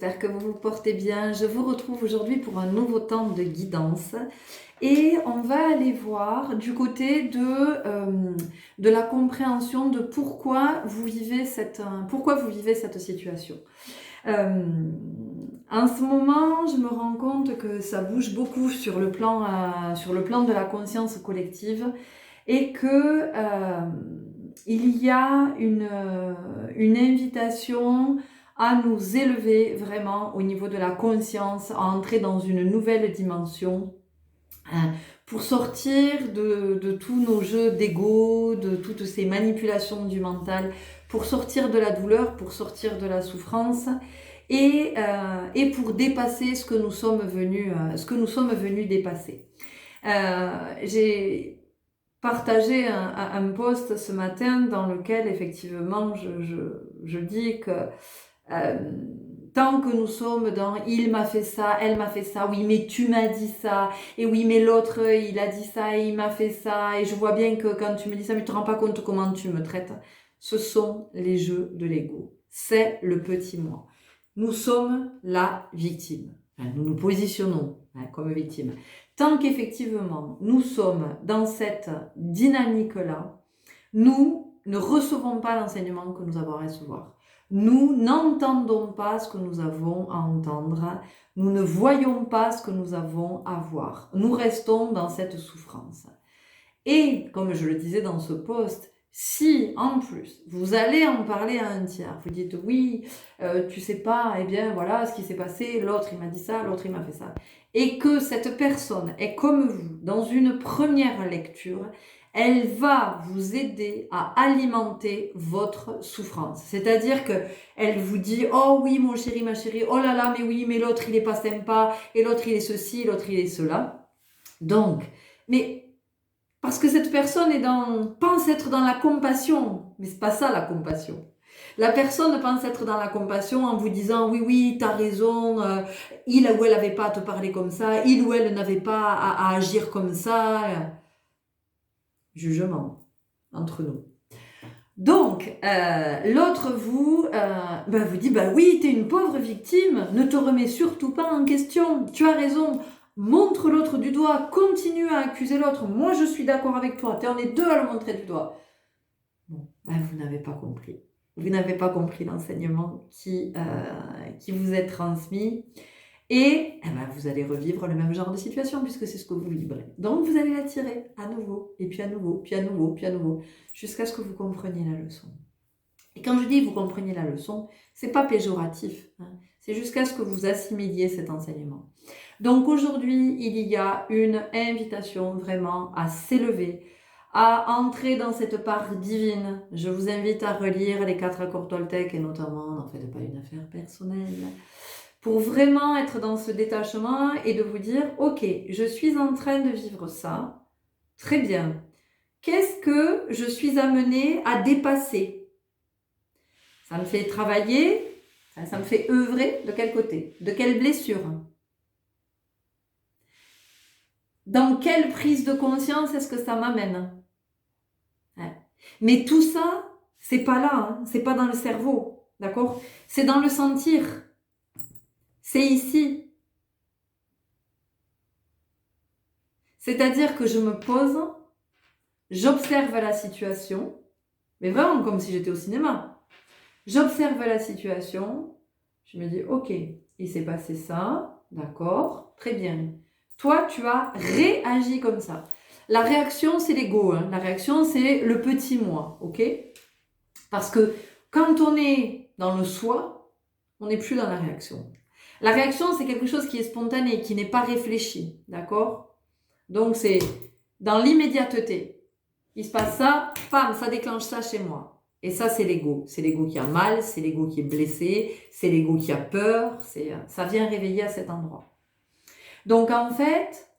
j'espère que vous vous portez bien. Je vous retrouve aujourd'hui pour un nouveau temps de guidance et on va aller voir du côté de la compréhension de pourquoi vous vivez cette situation. En ce moment, je me rends compte que ça bouge beaucoup sur le plan de la conscience collective et que il y a une invitation à nous élever vraiment au niveau de la conscience, à entrer dans une nouvelle dimension, pour sortir de tous nos jeux d'ego, de toutes ces manipulations du mental, pour sortir de la douleur, pour sortir de la souffrance et pour dépasser ce que nous sommes venus dépasser. J'ai partagé un post ce matin dans lequel effectivement je dis que tant que nous sommes dans il m'a fait ça, elle m'a fait ça, oui mais tu m'as dit ça, et oui mais l'autre il a dit ça et il m'a fait ça, et je vois bien que quand tu me dis ça mais tu te rends pas compte comment tu me traites. Ce sont les jeux de l'ego, c'est le petit moi. Nous sommes la victime, nous nous positionnons comme victime. Tant qu'effectivement nous sommes dans cette dynamique-là, nous ne recevons pas l'enseignement que nous avons à recevoir. Nous n'entendons pas ce que nous avons à entendre. Nous ne voyons pas ce que nous avons à voir. Nous restons dans cette souffrance. Et comme je le disais dans ce post, si en plus vous allez en parler à un tiers, vous dites oui, tu sais pas, eh bien voilà ce qui s'est passé, l'autre il m'a dit ça, l'autre il m'a fait ça, et que cette personne est comme vous dans une première lecture, elle va vous aider à alimenter votre souffrance. C'est-à-dire que elle vous dit oh oui mon chéri, ma chérie, oh là là mais oui mais l'autre il est pas sympa, et l'autre il est ceci, l'autre il est cela. Donc, mais parce que cette personne pense être dans la compassion, mais c'est pas ça la compassion. La personne pense être dans la compassion en vous disant oui, t'as raison, il ou elle n'avait pas à te parler comme ça, il ou elle n'avait pas à agir comme ça. Jugement entre nous. Donc, l'autre vous dit oui, t'es une pauvre victime, ne te remets surtout pas en question, tu as raison. Montre l'autre du doigt, continue à accuser l'autre. Moi, je suis d'accord avec toi. On est deux à le montrer du doigt. Bon, vous n'avez pas compris. Vous n'avez pas compris l'enseignement qui vous est transmis. Et vous allez revivre le même genre de situation puisque c'est ce que vous vibrez. Donc, vous allez l'attirer à nouveau, et puis à nouveau, puis à nouveau, puis à nouveau, jusqu'à ce que vous compreniez la leçon. Et quand je dis vous compreniez la leçon, c'est pas péjoratif. C'est jusqu'à ce que vous assimiliez cet enseignement. Donc aujourd'hui, il y a une invitation vraiment à s'élever, à entrer dans cette part divine. Je vous invite à relire les 4 accords Toltec et notamment, n'en faites pas une affaire personnelle, pour vraiment être dans ce détachement et de vous dire, ok, je suis en train de vivre ça, très bien. Qu'est-ce que je suis amenée à dépasser? Ça me fait travailler, ça me fait œuvrer de quel côté? De quelle blessure? Dans quelle prise de conscience est-ce que ça m'amène? Mais tout ça, c'est pas là, c'est pas dans le cerveau, d'accord? C'est dans le sentir. C'est ici. C'est-à-dire que je me pose, j'observe la situation, mais vraiment comme si j'étais au cinéma. J'observe la situation, je me dis, ok, il s'est passé ça, d'accord, très bien. Toi, tu as réagi comme ça. La réaction, c'est l'ego. La réaction, c'est le petit moi. Ok? Parce que quand on est dans le soi, on n'est plus dans la réaction. La réaction, c'est quelque chose qui est spontané, qui n'est pas réfléchi. D'accord? Donc, c'est dans l'immédiateté. Il se passe ça, bam, ça déclenche ça chez moi. Et ça, c'est l'ego. C'est l'ego qui a mal, c'est l'ego qui est blessé, c'est l'ego qui a peur. Ça vient réveiller à cet endroit. Donc en fait,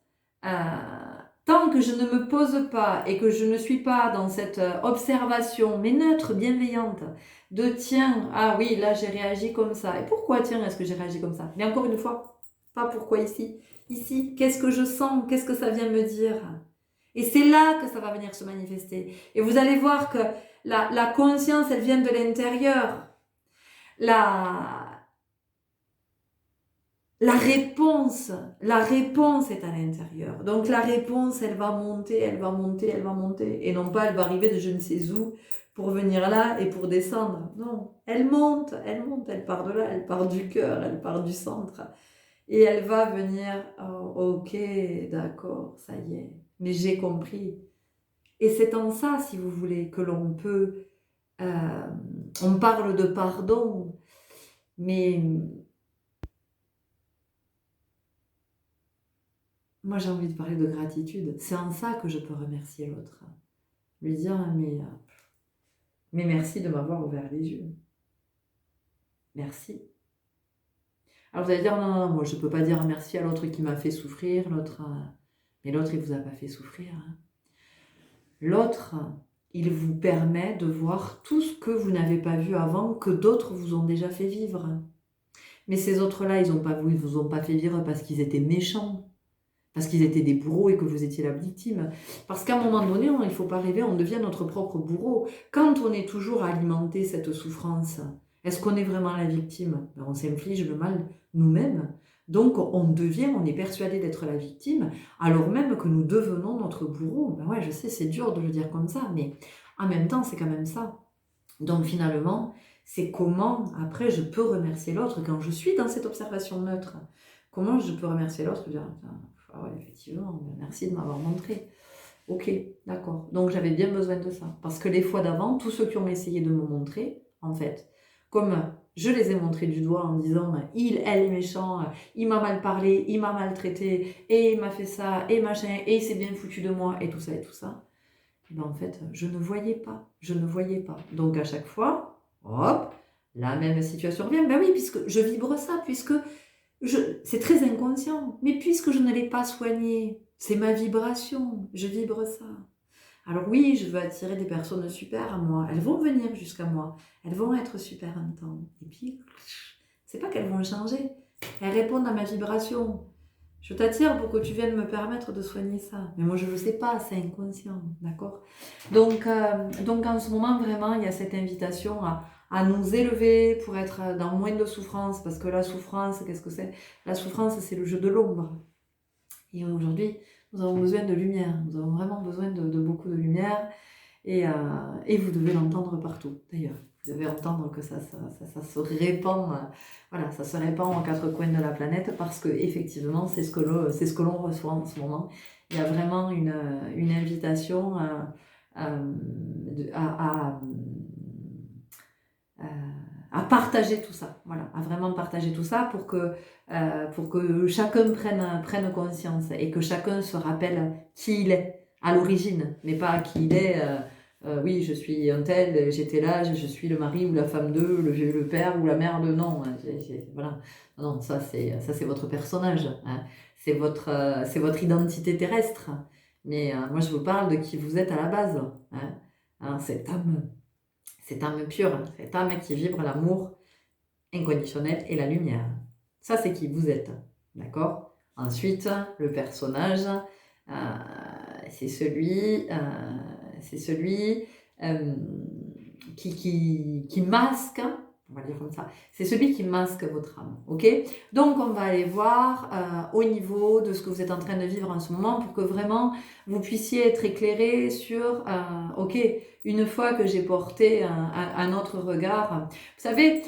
tant que je ne me pose pas et que je ne suis pas dans cette observation, mais neutre, bienveillante, de tiens, ah oui, là j'ai réagi comme ça. Et pourquoi tiens, est-ce que j'ai réagi comme ça? Mais encore une fois, pas pourquoi ici. Ici, qu'est-ce que je sens? Qu'est-ce que ça vient me dire? Et c'est là que ça va venir se manifester. Et vous allez voir que la conscience, elle vient de l'intérieur. la réponse est à l'intérieur. Donc la réponse, elle va monter, elle va monter, elle va monter. Et non pas, elle va arriver de je ne sais où pour venir là et pour descendre. Non, elle monte, elle part de là, elle part du cœur, elle part du centre. Et elle va venir, oh, ok, d'accord, ça y est, mais j'ai compris. Et c'est en ça, si vous voulez, que l'on peut... on parle de pardon, mais moi j'ai envie de parler de gratitude. C'est en ça que je peux remercier l'autre. Lui dire, mais merci de m'avoir ouvert les yeux. Merci. Alors vous allez dire, non, non, non, moi je ne peux pas dire merci à l'autre qui m'a fait souffrir, l'autre... mais l'autre il ne vous a pas fait souffrir. Hein. L'autre, il vous permet de voir tout ce que vous n'avez pas vu avant, que d'autres vous ont déjà fait vivre. Mais ces autres-là, ils vous ont pas fait vivre parce qu'ils étaient méchants, parce qu'ils étaient des bourreaux et que vous étiez la victime. Parce qu'à un moment donné, il ne faut pas rêver, on devient notre propre bourreau. Quand on est toujours à alimenter cette souffrance, est-ce qu'on est vraiment la victime? On s'inflige le mal nous-mêmes. Donc on est persuadé d'être la victime, alors même que nous devenons notre bourreau. Ben ouais, je sais, c'est dur de le dire comme ça, mais en même temps, c'est quand même ça. Donc finalement, c'est comment, après, je peux remercier l'autre quand je suis dans cette observation neutre. Comment je peux remercier l'autre, dire, ah ouais, effectivement, merci de m'avoir montré. Ok, d'accord. Donc j'avais bien besoin de ça. Parce que les fois d'avant, tous ceux qui ont essayé de me montrer, en fait, comme je les ai montrés du doigt en disant il, elle est méchant, il m'a mal parlé, il m'a maltraité, et il m'a fait ça, et machin, et il s'est bien foutu de moi, et tout ça, et tout ça. Et bien en fait, je ne voyais pas. Donc à chaque fois, hop, la même situation revient. Ben oui, puisque je vibre ça, c'est très inconscient, mais puisque je ne l'ai pas soigné, c'est ma vibration, je vibre ça. Alors oui, je veux attirer des personnes super à moi. Elles vont venir jusqu'à moi. Elles vont être super un temps. Et puis, c'est pas qu'elles vont changer. Elles répondent à ma vibration. Je t'attire pour que tu viennes me permettre de soigner ça. Mais moi, je ne le sais pas, c'est inconscient. D'accord ? Donc en ce moment, vraiment, il y a cette invitation à nous élever pour être dans moins de souffrance. Parce que la souffrance, qu'est-ce que c'est ? La souffrance, c'est le jeu de l'ombre. Et aujourd'hui, nous avons besoin de lumière. Nous avons vraiment besoin de beaucoup de lumière. Et vous devez l'entendre partout, d'ailleurs. Vous devez entendre que ça se répand, voilà, ça se répand aux quatre coins de la planète parce que effectivement, c'est ce que l'on reçoit en ce moment. Il y a vraiment une invitation à partager tout ça, voilà, à vraiment partager tout ça pour que chacun prenne conscience et que chacun se rappelle qui il est à l'origine, mais pas qui il est. Oui, je suis un tel, j'étais là, je suis le mari ou la femme d'eux, le père ou la mère de non. Voilà, non, ça c'est votre personnage, hein. C'est votre identité terrestre. Mais moi je vous parle de qui vous êtes à la base, hein, cette âme pure, cette âme qui vibre l'amour inconditionnel et la lumière. Ça, c'est qui vous êtes, d'accord ? Ensuite, le personnage, c'est celui qui masque, on va dire comme ça, c'est celui qui masque votre âme, ok ? Donc, on va aller voir au niveau de ce que vous êtes en train de vivre en ce moment pour que vraiment vous puissiez être éclairé sur, ok, une fois que j'ai porté un autre regard. Vous savez,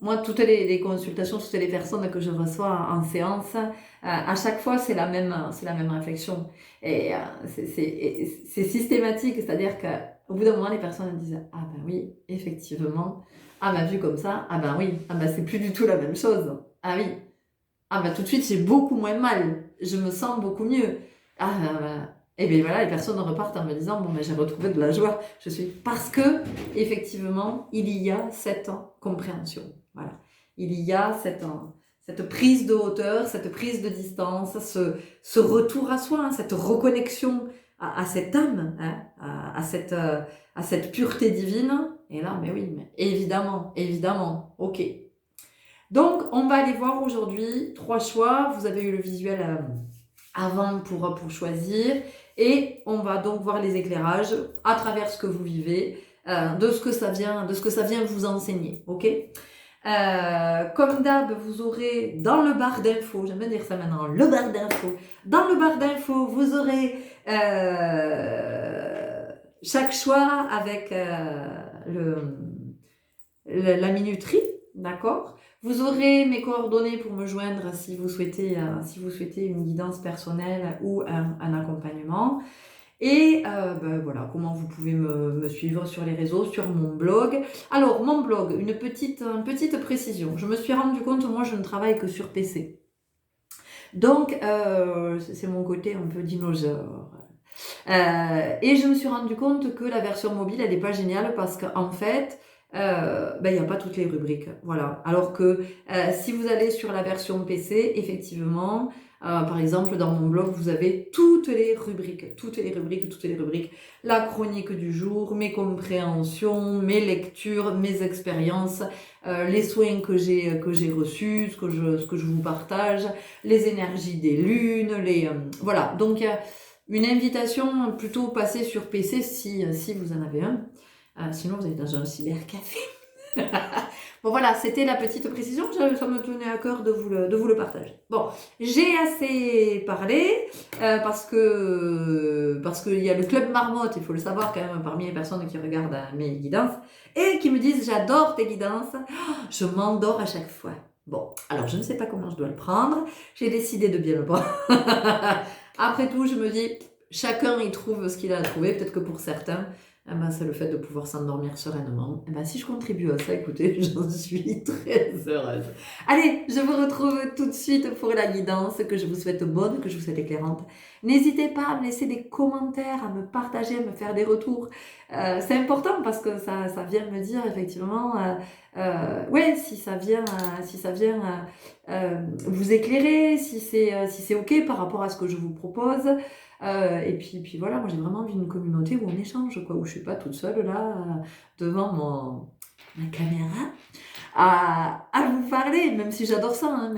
moi, toutes les consultations, toutes les personnes que je reçois en séance, à chaque fois, c'est la même réflexion. Et c'est systématique, c'est-à-dire qu'au bout d'un moment, les personnes disent « Ah ben oui, effectivement, ah ben vu comme ça, ah ben oui, ah ben c'est plus du tout la même chose. Ah oui, ah ben tout de suite, j'ai beaucoup moins mal, je me sens beaucoup mieux. Ah ben, et bien voilà, les personnes repartent en me disant « Bon, ben j'ai retrouvé de la joie. » Parce que, effectivement, il y a cette compréhension. Voilà. Il y a cette prise de hauteur, cette prise de distance, ce retour à soi, cette reconnexion à cette âme, à cette pureté divine. Et là, mais oui, mais évidemment, ok. Donc, on va aller voir aujourd'hui 3 choix. Vous avez eu le visuel avant pour choisir. Et on va donc voir les éclairages à travers ce que vous vivez, de ce que ça vient vous enseigner, ok ? Comme d'hab, vous aurez dans le bar d'infos, j'aime bien dire ça maintenant, le bar d'infos. Dans le bar d'infos, vous aurez chaque choix avec la minuterie, d'accord? Vous aurez mes coordonnées pour me joindre si vous souhaitez une guidance personnelle ou un accompagnement. Et ben voilà, comment vous pouvez me suivre sur les réseaux, sur mon blog. Alors, mon blog, une petite précision. Je me suis rendu compte, moi, je ne travaille que sur PC. Donc, c'est mon côté un peu dinosaure. Et je me suis rendu compte que la version mobile, elle n'est pas géniale parce qu'en fait, ben, il n'y a pas toutes les rubriques. Voilà. Alors que si vous allez sur la version PC, effectivement, par exemple, dans mon blog, vous avez toutes les rubriques. La chronique du jour, mes compréhensions, mes lectures, mes expériences, les soins que j'ai reçus, ce que je vous partage, les énergies des lunes, voilà. Donc, une invitation plutôt passée sur PC si vous en avez un. Sinon, vous êtes dans un cybercafé. Bon, voilà, c'était la petite précision. Ça me tenait à cœur de vous le partager. Bon, j'ai assez parlé parce qu'il y a le Club Marmotte, il faut le savoir quand même, parmi les personnes qui regardent mes guidances et qui me disent « J'adore tes guidances, je m'endors à chaque fois ». Bon, alors je ne sais pas comment je dois le prendre. J'ai décidé de bien le prendre. Après tout, je me dis, chacun y trouve ce qu'il a à trouver. Peut-être que pour certains, c'est le fait de pouvoir s'endormir sereinement. Si je contribue à ça, écoutez, j'en suis très heureuse. Allez, je vous retrouve tout de suite pour la guidance que je vous souhaite bonne, que je vous souhaite éclairante. N'hésitez pas à me laisser des commentaires, à me partager, à me faire des retours. C'est important parce que ça vient me dire effectivement, ouais, si ça vient vous éclairer, si c'est ok par rapport à ce que je vous propose. Et puis voilà, moi j'ai vraiment envie d'une communauté où on échange, quoi, où je suis pas toute seule là devant ma caméra à vous parler, même si j'adore ça, hein,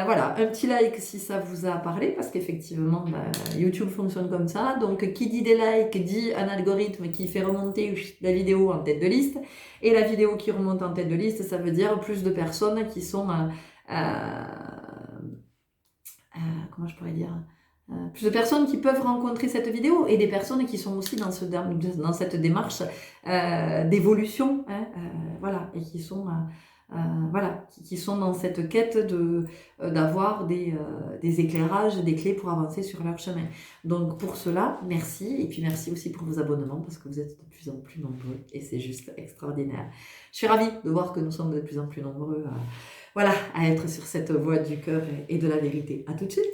voilà, un petit like si ça vous a parlé, parce qu'effectivement, YouTube fonctionne comme ça. Donc, qui dit des likes dit un algorithme qui fait remonter la vidéo en tête de liste. Et la vidéo qui remonte en tête de liste, ça veut dire plus de personnes qui sont, comment je pourrais dire, plus de personnes qui peuvent rencontrer cette vidéo et des personnes qui sont aussi dans cette démarche d'évolution, hein, voilà, et qui sont voilà, qui sont dans cette quête d'avoir des éclairages, des clés pour avancer sur leur chemin. Donc pour cela, merci, et puis merci aussi pour vos abonnements parce que vous êtes de plus en plus nombreux et c'est juste extraordinaire. Je suis ravie de voir que nous sommes de plus en plus nombreux voilà, à être sur cette voie du cœur et de la vérité. À tout de suite.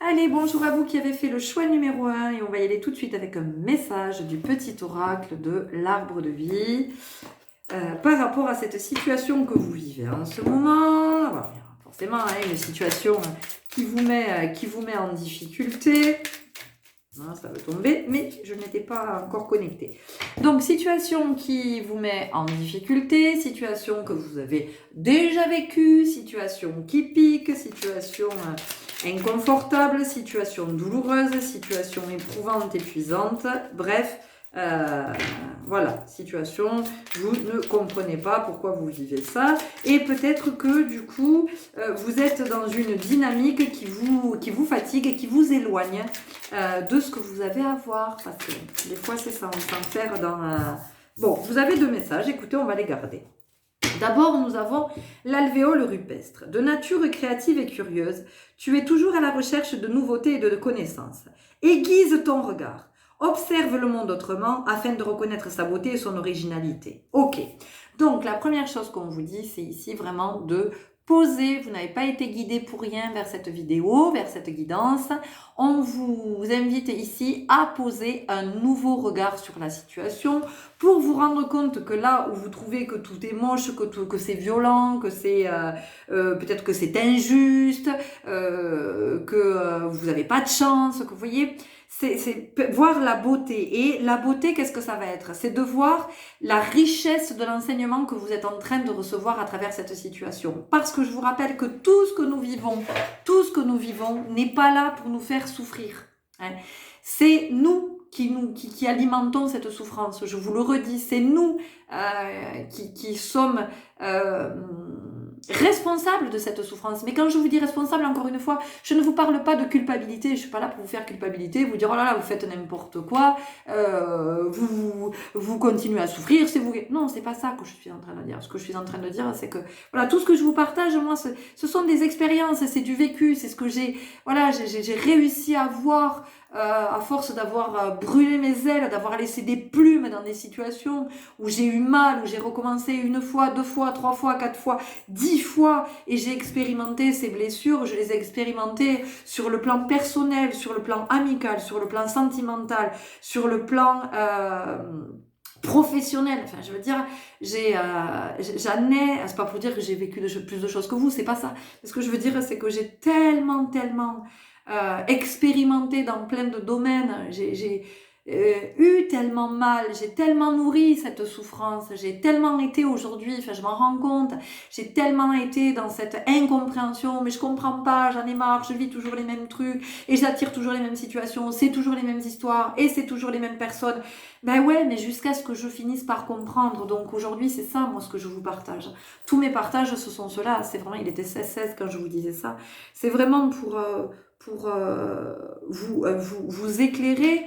Allez, bonjour à vous qui avez fait le choix numéro 1 et on va y aller tout de suite avec un message du petit oracle de l'arbre de vie par rapport à cette situation que vous vivez en ce moment. Voilà, forcément, hein, une situation qui vous met en difficulté. Non, ça veut tomber, mais je n'étais pas encore connectée. Donc, situation qui vous met en difficulté, situation que vous avez déjà vécue, situation qui pique, situation inconfortable, situation douloureuse, situation éprouvante, épuisante, bref, voilà, situation, vous ne comprenez pas pourquoi vous vivez ça, et peut-être que du coup, vous êtes dans une dynamique qui vous fatigue et qui vous éloigne de ce que vous avez à voir, parce que des fois c'est ça, on s'en faire dans... Bon, vous avez 2 messages, écoutez, on va les garder. D'abord, nous avons l'alvéole rupestre. De nature créative et curieuse, tu es toujours à la recherche de nouveautés et de connaissances. Aiguise ton regard. Observe le monde autrement afin de reconnaître sa beauté et son originalité. Ok. Donc, la première chose qu'on vous dit, c'est ici vraiment de poser. Vous n'avez pas été guidé pour rien vers cette vidéo, vers cette guidance. On vous invite ici à poser un nouveau regard sur la situation pour vous rendre compte que là où vous trouvez que tout est moche, que c'est violent, que c'est peut-être que c'est injuste, que vous n'avez pas de chance, que vous voyez, c'est voir la beauté. Et la beauté, qu'est-ce que ça va être? C'est de voir la richesse de l'enseignement que vous êtes en train de recevoir à travers cette situation. Parce que je vous rappelle que tout ce que nous vivons n'est pas là pour nous faire souffrir. hein. C'est nous qui alimentons cette souffrance. Je vous le redis, c'est nous qui sommes responsables de cette souffrance. Mais quand je vous dis responsable, encore une fois, je ne vous parle pas de culpabilité. Je suis pas là pour vous faire culpabilité, vous dire oh là là, vous faites n'importe quoi, vous continuez à souffrir, c'est vous. Non, c'est pas ça que je suis en train de dire. Ce que je suis en train de dire, c'est que voilà, tout ce que je vous partage, moi, ce sont des expériences, c'est du vécu, c'est ce que j'ai réussi à voir. À force d'avoir brûlé mes ailes, d'avoir laissé des plumes dans des situations où j'ai eu mal, où j'ai recommencé 1 fois, 2 fois, 3 fois, 4 fois, 10 fois, et j'ai expérimenté ces blessures, je les ai expérimentées sur le plan personnel, sur le plan amical, sur le plan sentimental, sur le plan professionnel. Enfin, je veux dire, j'en ai, c'est pas pour dire que j'ai vécu plus de choses que vous, c'est pas ça. Ce que je veux dire, c'est que j'ai tellement expérimenté dans plein de domaines, j'ai eu tellement mal, j'ai tellement nourri cette souffrance, j'ai tellement été aujourd'hui, enfin je m'en rends compte, j'ai tellement été dans cette incompréhension, mais je comprends pas, j'en ai marre, je vis toujours les mêmes trucs, et j'attire toujours les mêmes situations, c'est toujours les mêmes histoires, et c'est toujours les mêmes personnes. Ben ouais, mais jusqu'à ce que je finisse par comprendre. Donc aujourd'hui, c'est ça, moi, ce que je vous partage. Tous mes partages, ce sont ceux-là. C'est vraiment, il était 16-16 quand je vous disais ça. C'est vraiment pour vous éclairer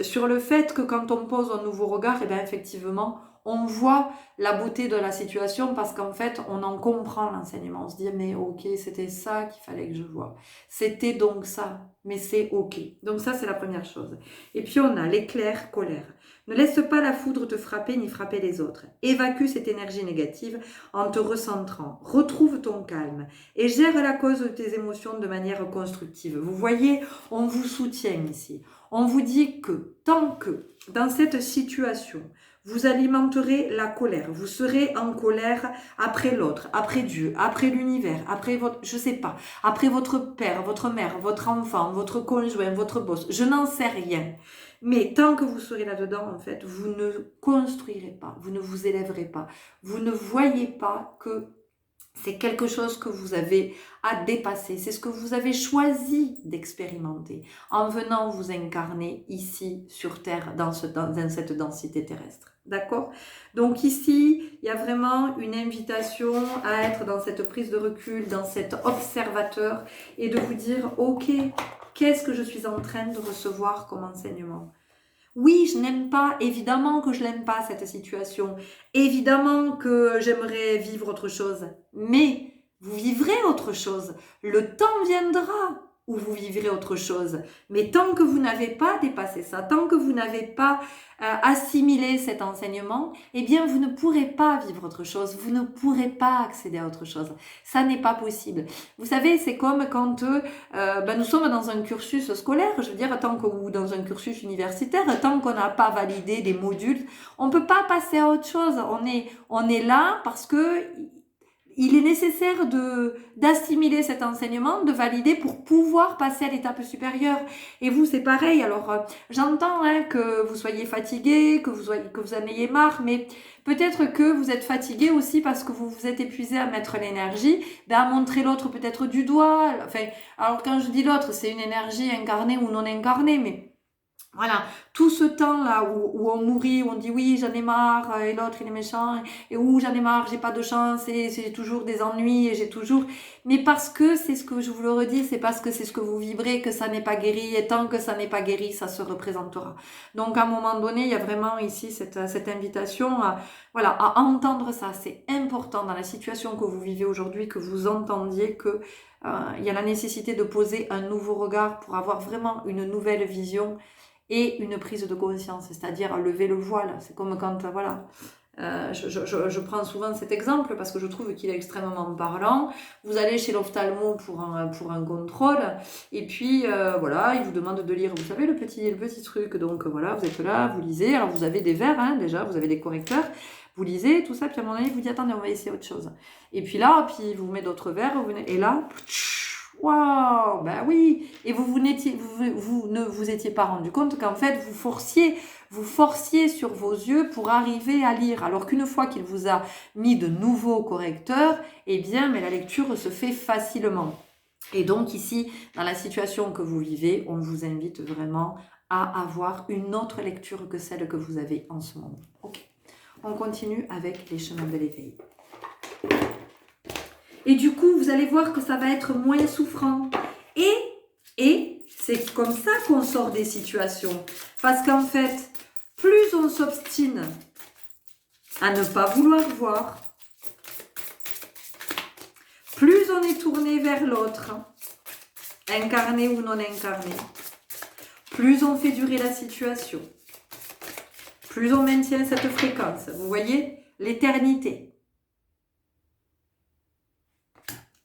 sur le fait que quand on pose un nouveau regard, et bien effectivement, on voit la beauté de la situation parce qu'en fait, on en comprend l'enseignement. On se dit, mais ok, c'était ça qu'il fallait que je voie. C'était donc ça, mais c'est ok. Donc ça, c'est la première chose. Et puis, on a l'éclair, colère. Ne laisse pas la foudre te frapper ni frapper les autres. Évacue cette énergie négative en te recentrant. Retrouve ton calme et gère la cause de tes émotions de manière constructive. Vous voyez, on vous soutient ici. On vous dit que tant que dans cette situation, vous alimenterez la colère, vous serez en colère après l'autre, après Dieu, après l'univers, après votre, je sais pas, après votre père, votre mère, votre enfant, votre conjoint, votre boss, je n'en sais rien. Mais tant que vous serez là-dedans, en fait, vous ne construirez pas, vous ne vous élèverez pas, vous ne voyez pas que c'est quelque chose que vous avez à dépasser. C'est ce que vous avez choisi d'expérimenter en venant vous incarner ici sur Terre dans cette densité terrestre. D'accord? Donc ici, il y a vraiment une invitation à être dans cette prise de recul, dans cet observateur et de vous dire, ok, qu'est-ce que je suis en train de recevoir comme enseignement? Oui, je n'aime pas, évidemment que je n'aime pas cette situation, évidemment que j'aimerais vivre autre chose, mais vous vivrez autre chose. Le temps viendra où vous vivrez autre chose. Mais tant que vous n'avez pas dépassé ça, tant que vous n'avez pas assimilé cet enseignement, eh bien vous ne pourrez pas vivre autre chose, vous ne pourrez pas accéder à autre chose. Ça n'est pas possible. Vous savez, c'est comme quand nous sommes dans un cursus scolaire, je veux dire, ou dans un cursus universitaire, tant qu'on n'a pas validé des modules, on ne peut pas passer à autre chose. On est là parce que il est nécessaire d'assimiler cet enseignement, de valider pour pouvoir passer à l'étape supérieure. Et vous, c'est pareil. Alors, j'entends que vous soyez fatigué, que vous en ayez marre, mais peut-être que vous êtes fatigué aussi parce que vous vous êtes épuisé à mettre l'énergie, à montrer l'autre peut-être du doigt. Enfin, alors quand je dis l'autre, c'est une énergie incarnée ou non incarnée, mais voilà, tout ce temps-là où on mourit, où on dit oui, j'en ai marre, et l'autre il est méchant, et où j'en ai marre, j'ai pas de chance, et j'ai toujours des ennuis, et j'ai toujours... Mais parce que c'est ce que je vous le redis, c'est parce que c'est ce que vous vibrez, que ça n'est pas guéri, et tant que ça n'est pas guéri, ça se représentera. Donc à un moment donné, il y a vraiment ici cette invitation à entendre ça. C'est important dans la situation que vous vivez aujourd'hui, que vous entendiez que il y a la nécessité de poser un nouveau regard pour avoir vraiment une nouvelle vision et une prise de conscience, c'est-à-dire lever le voile. C'est comme quand, je prends souvent cet exemple parce que je trouve qu'il est extrêmement parlant. Vous allez chez l'ophtalmo pour un contrôle et puis il vous demande de lire, vous savez, le petit truc. Donc voilà, vous êtes là, vous lisez. Alors vous avez des verres, déjà, vous avez des correcteurs. Vous lisez, tout ça, puis à un moment donné, vous dites, attendez, on va essayer autre chose. Et puis là, puis vous mettez d'autres verres, et là... Waouh, ben oui. Et vous ne vous étiez pas rendu compte qu'en fait vous forciez sur vos yeux pour arriver à lire, alors qu'une fois qu'il vous a mis de nouveaux correcteurs, eh bien, mais la lecture se fait facilement. Et donc ici, dans la situation que vous vivez, on vous invite vraiment à avoir une autre lecture que celle que vous avez en ce moment. Ok, on continue avec les chemins de l'éveil. Et du coup, vous allez voir que ça va être moins souffrant. Et c'est comme ça qu'on sort des situations. Parce qu'en fait, plus on s'obstine à ne pas vouloir voir, plus on est tourné vers l'autre, incarné ou non incarné, plus on fait durer la situation, plus on maintient cette fréquence. Vous voyez, l'éternité.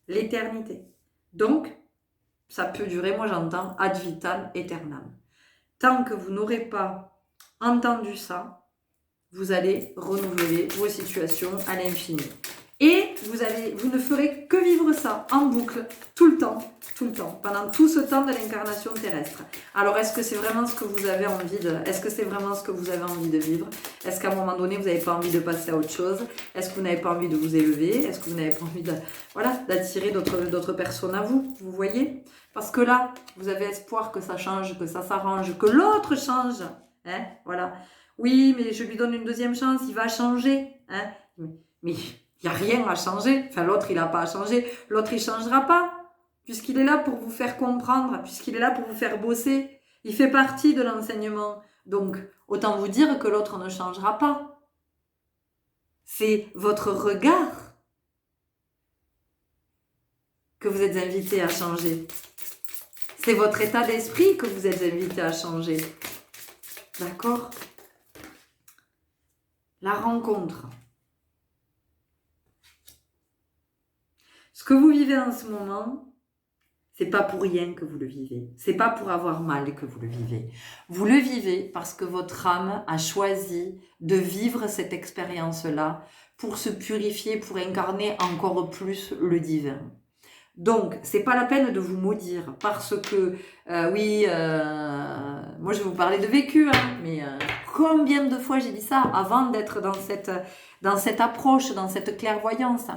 L'éternité. Donc, ça peut durer, moi j'entends, ad vitam aeternam. Tant que vous n'aurez pas entendu ça, vous allez renouveler vos situations à l'infini. Et vous ne ferez que vivre ça en boucle, tout le temps, pendant tout ce temps de l'incarnation terrestre. Alors, est-ce que c'est vraiment ce que vous avez envie de vivre? Est-ce qu'à un moment donné, vous n'avez pas envie de passer à autre chose? Est-ce que vous n'avez pas envie de vous élever? Est-ce que vous n'avez pas envie d'attirer d'autres personnes à vous? Vous voyez? Parce que là, vous avez espoir que ça change, que ça s'arrange, que l'autre change. Hein? Voilà. Oui, mais je lui donne une deuxième chance, il va changer. Hein? Mais il n'y a rien à changer. Enfin, l'autre, il n'a pas à changer. L'autre, il ne changera pas. Puisqu'il est là pour vous faire comprendre, puisqu'il est là pour vous faire bosser. Il fait partie de l'enseignement. Donc, autant vous dire que l'autre ne changera pas. C'est votre regard que vous êtes invité à changer. C'est votre état d'esprit que vous êtes invité à changer. D'accord? La rencontre. Ce que vous vivez en ce moment, c'est pas pour rien que vous le vivez. C'est pas pour avoir mal que vous le vivez. Vous le vivez parce que votre âme a choisi de vivre cette expérience-là pour se purifier, pour incarner encore plus le divin. Donc, c'est pas la peine de vous maudire parce que, moi je vais vous parler de vécu, hein, mais combien de fois j'ai dit ça avant d'être dans cette approche, dans cette clairvoyance.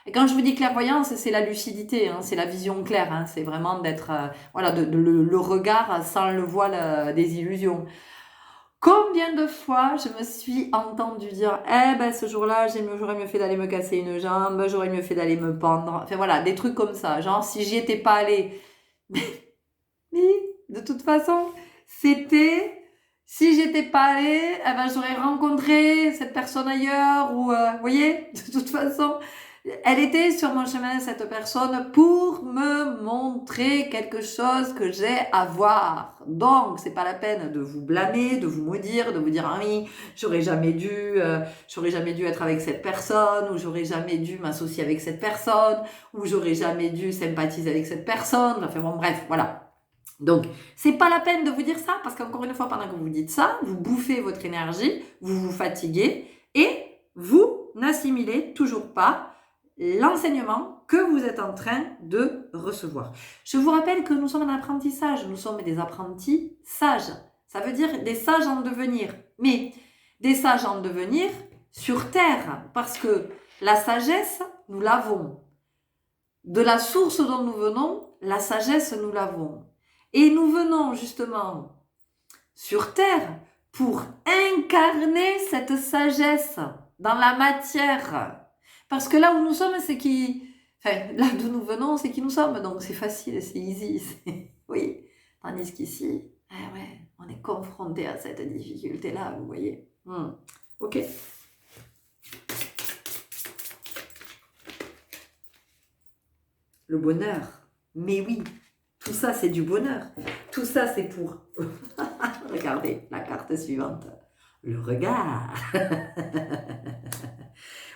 Et quand je vous dis clairvoyance, c'est la lucidité, hein, c'est la vision claire, hein, c'est vraiment d'être, le regard sans le voile des illusions. Combien de fois je me suis entendue dire « Eh ben ce jour-là, j'aurais mieux fait d'aller me casser une jambe, j'aurais mieux fait d'aller me pendre. » Enfin voilà, des trucs comme ça. Genre, si j'y étais pas allée. Mais de toute façon, c'était... Si j'étais pas allée, eh ben, j'aurais rencontré cette personne ailleurs. Ou, vous voyez, de toute façon... Elle était sur mon chemin, cette personne, pour me montrer quelque chose que j'ai à voir. Donc, c'est pas la peine de vous blâmer, de vous maudire, de vous dire « Ah oui, j'aurais jamais dû être avec cette personne, ou j'aurais jamais dû m'associer avec cette personne, ou j'aurais jamais dû sympathiser avec cette personne. » Enfin bon, bref, voilà. Donc, c'est pas la peine de vous dire ça, parce qu'encore une fois, pendant que vous dites ça, vous bouffez votre énergie, vous vous fatiguez, et vous n'assimilez toujours pas l'enseignement que vous êtes en train de recevoir. Je vous rappelle que nous sommes en apprentissage, nous sommes des apprentis sages. Ça veut dire des sages en devenir, mais des sages en devenir sur terre, parce que la sagesse, nous l'avons. De la source dont nous venons, la sagesse, nous l'avons. Et nous venons justement sur terre pour incarner cette sagesse dans la matière. Parce que là où nous sommes, c'est qui... Enfin, là d'où nous venons, c'est qui nous sommes. Donc c'est facile, c'est easy. Oui. Tandis qu'ici, on est confronté à cette difficulté-là, vous voyez. Ok. Le bonheur. Mais oui, tout ça, c'est du bonheur. Tout ça, c'est pour... Regardez la carte suivante. Le regard.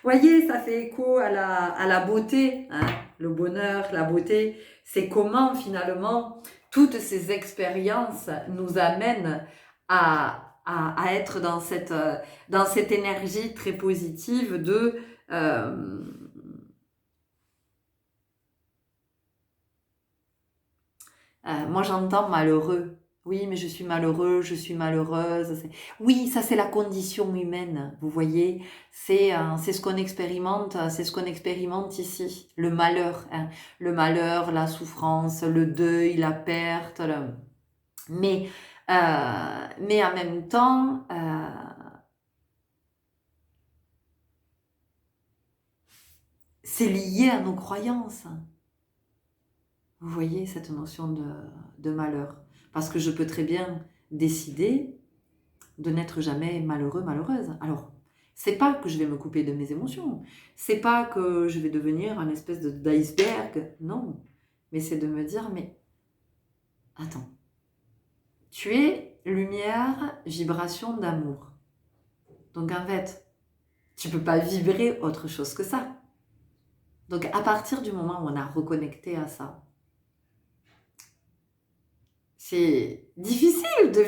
Voyez, ça fait écho à la beauté, hein, le bonheur, la beauté. C'est comment finalement toutes ces expériences nous amènent à être dans cette énergie très positive de... moi j'entends malheureux. Oui, mais je suis malheureux, je suis malheureuse. Oui, ça c'est la condition humaine, vous voyez. C'est ce qu'on expérimente ici. Le malheur, hein. Le malheur, la souffrance, le deuil, la perte. Mais, mais en même temps, c'est lié à nos croyances. Vous voyez cette notion de malheur. Parce que je peux très bien décider de n'être jamais malheureux, malheureuse. Alors, c'est pas que je vais me couper de mes émotions. C'est pas que je vais devenir un espèce d'iceberg. Non. Mais c'est de me dire, mais attends. Tu es lumière, vibration d'amour. Donc en fait, tu peux pas vibrer autre chose que ça. Donc à partir du moment où on a reconnecté à ça, c'est difficile de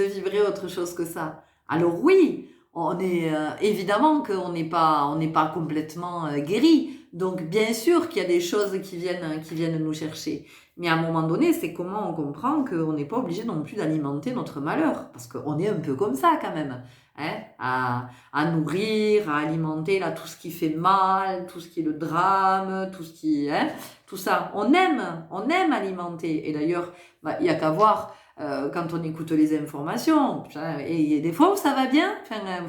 vibrer autre chose que ça. Alors oui, on est évidemment qu'on n'est pas complètement guéri. Donc bien sûr qu'il y a des choses qui viennent nous chercher. Mais à un moment donné, c'est comment on comprend qu'on n'est pas obligé non plus d'alimenter notre malheur. Parce qu'on est un peu comme ça quand même. Hein, à nourrir, à alimenter là, tout ce qui fait mal, tout ce qui est le drame, tout ce qui... Hein, tout ça. On aime alimenter. Et d'ailleurs, bah, il n'y a qu'à voir quand on écoute les informations. Et des fois où ça va bien,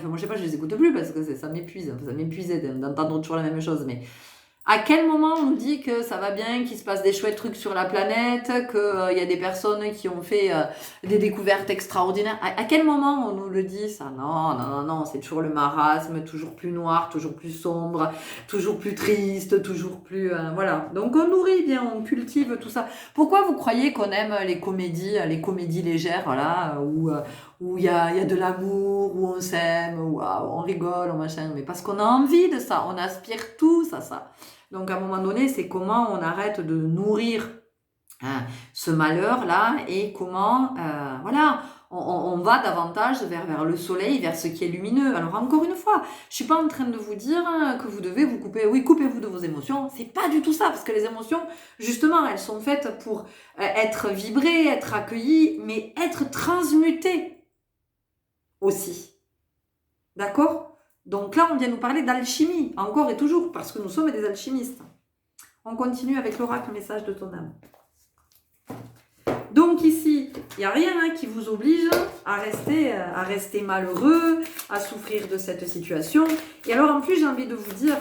moi je sais pas, je les écoute plus parce que ça m'épuise, ça m'épuisait d'entendre toujours la même chose. Mais à quel moment on nous dit que ça va bien, qu'il se passe des chouettes trucs sur la planète, qu'il y a des personnes qui ont fait des découvertes extraordinaires? À quel moment on nous le dit ça? Non, non, non, non, c'est toujours le marasme, toujours plus noir, toujours plus sombre, toujours plus triste, toujours plus... voilà. Donc on nourrit bien, on cultive tout ça. Pourquoi vous croyez qu'on aime les comédies légères, voilà, où il y a de l'amour, où on s'aime, où on rigole, on machin? Mais parce qu'on a envie de ça, on aspire tous à ça. Donc à un moment donné, c'est comment on arrête de nourrir ce malheur-là et comment, voilà, on va davantage vers le soleil, vers ce qui est lumineux. Alors encore une fois, je suis pas en train de vous dire que vous devez vous couper. Oui, coupez-vous de vos émotions. C'est pas du tout ça, parce que les émotions, justement, elles sont faites pour être vibrées, être accueillies, mais être transmutées aussi. D'accord ? Donc là, on vient nous parler d'alchimie, encore et toujours, parce que nous sommes des alchimistes. On continue avec l'oracle message de ton âme. Donc ici, il n'y a rien qui vous oblige à rester malheureux, à souffrir de cette situation. Et alors en plus, j'ai envie de vous dire,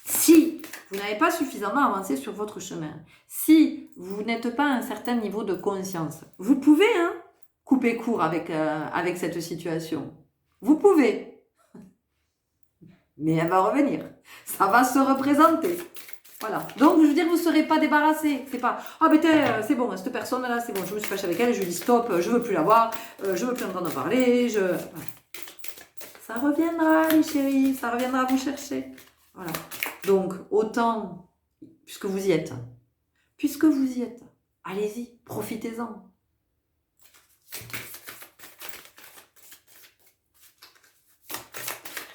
si vous n'avez pas suffisamment avancé sur votre chemin, si vous n'êtes pas à un certain niveau de conscience, vous pouvez couper court avec cette situation. Vous pouvez. Mais elle va revenir. Ça va se représenter. Voilà. Donc, je veux dire, vous ne serez pas débarrassé. C'est pas, c'est bon, cette personne-là, c'est bon, je me suis fâchée avec elle, je lui dis stop, je veux plus la voir, je veux plus entendre parler, Ça reviendra, les chéris, ça reviendra vous chercher. Voilà. Donc, autant, puisque vous y êtes, allez-y, profitez-en.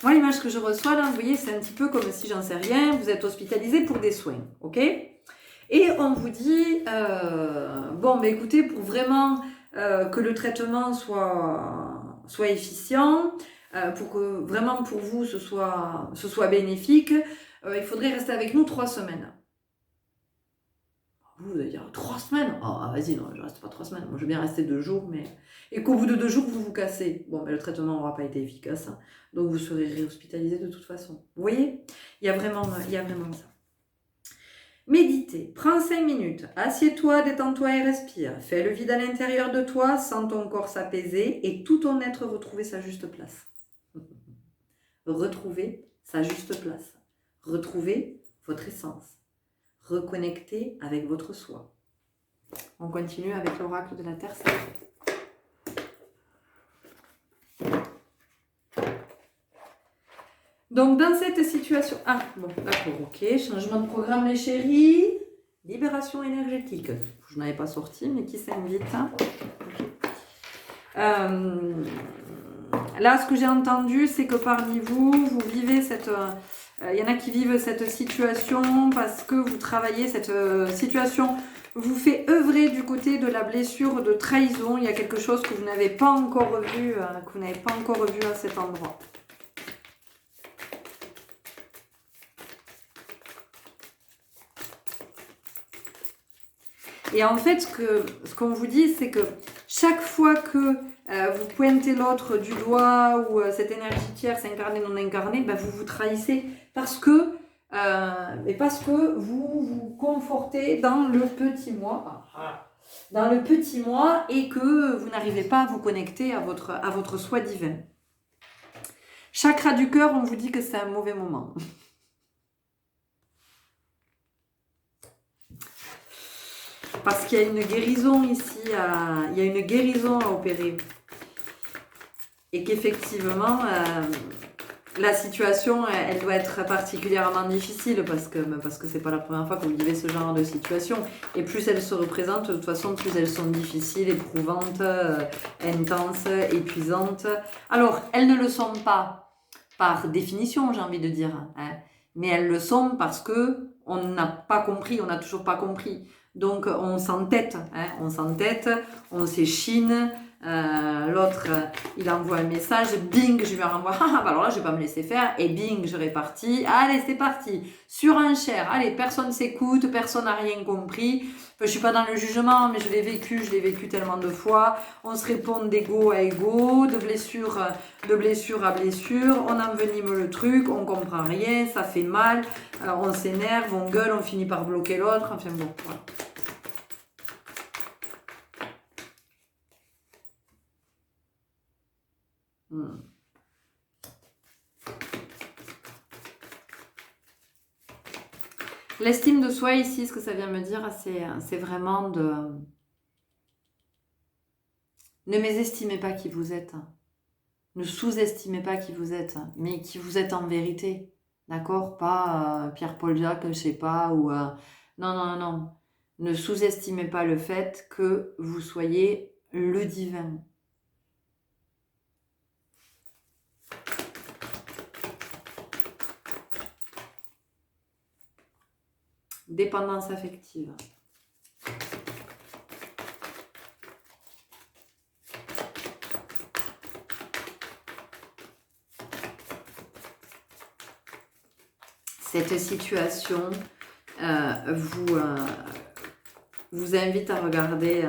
Moi, l'image que je reçois là, vous voyez, c'est un petit peu comme si, j'en sais rien, vous êtes hospitalisé pour des soins, ok? Et on vous dit, écoutez, pour vraiment que le traitement soit efficient, pour que vraiment pour vous ce soit bénéfique, il faudrait rester avec nous 3 semaines. Vous allez dire 3 semaines? Oh, vas-y, non, je reste pas 3 semaines. Moi, je veux bien rester 2 jours, mais... Et qu'au bout de 2 jours, vous vous cassez. Bon, mais le traitement n'aura pas été efficace. Donc, vous serez réhospitalisé de toute façon. Vous voyez? Il y a vraiment ça. Méditez. Prends 5 minutes. Assieds-toi, détends-toi et respire. Fais le vide à l'intérieur de toi. Sens ton corps s'apaiser et tout ton être retrouver sa juste place. Retrouver sa juste place. Retrouver votre essence. Reconnecter avec votre soi. On continue avec l'oracle de la Terre sacrée. Donc dans cette situation... Ah, bon, d'accord, ok. Changement de programme, les chéris. Libération énergétique. Je n'avais pas sorti, mais qui s'invite. Là, ce que j'ai entendu, c'est que parmi vous vivez cette... Il y en a qui vivent cette situation parce que vous travaillez cette situation vous fait œuvrer du côté de la blessure de trahison. Il y a quelque chose que vous n'avez pas encore vu, à cet endroit. Et en fait, ce qu'on vous dit, c'est que chaque fois que vous pointez l'autre du doigt ou cette énergie tierce, incarnée, non incarnée, ben vous vous trahissez parce que vous vous confortez dans le petit moi. Dans le petit moi et que vous n'arrivez pas à vous connecter à votre soi divin. Chakra du cœur, on vous dit que c'est un mauvais moment. Parce qu'il y a une guérison ici, il y a une guérison à opérer. Et qu'effectivement, la situation, elle doit être particulièrement difficile parce que c'est pas la première fois que vous vivez ce genre de situation. Et plus elles se représentent, de toute façon, plus elles sont difficiles, éprouvantes, intenses, épuisantes. Alors, elles ne le sont pas par définition, j'ai envie de dire, hein, mais elles le sont parce que on n'a pas compris, on n'a toujours pas compris. Donc on s'entête, on s'échine. L'autre, il envoie un message, bing, je lui renvoie, alors là je vais pas me laisser faire, et bing, je répartis, allez c'est parti, surenchère, allez, personne s'écoute, personne n'a rien compris, je suis pas dans le jugement, mais je l'ai vécu tellement de fois, on se répond d'ego à ego, de blessure à blessure, on envenime le truc, on comprend rien, ça fait mal, on s'énerve, on gueule, on finit par bloquer l'autre, enfin bon, voilà. L'estime de soi ici, ce que ça vient me dire, c'est vraiment de... Ne mésestimez pas qui vous êtes. Ne sous-estimez pas qui vous êtes, mais qui vous êtes en vérité. D'accord? Pas Pierre-Paul Jacques, je sais pas, ou... Non. Ne sous-estimez pas le fait que vous soyez le divin. Dépendance affective. Cette situation vous invite à regarder,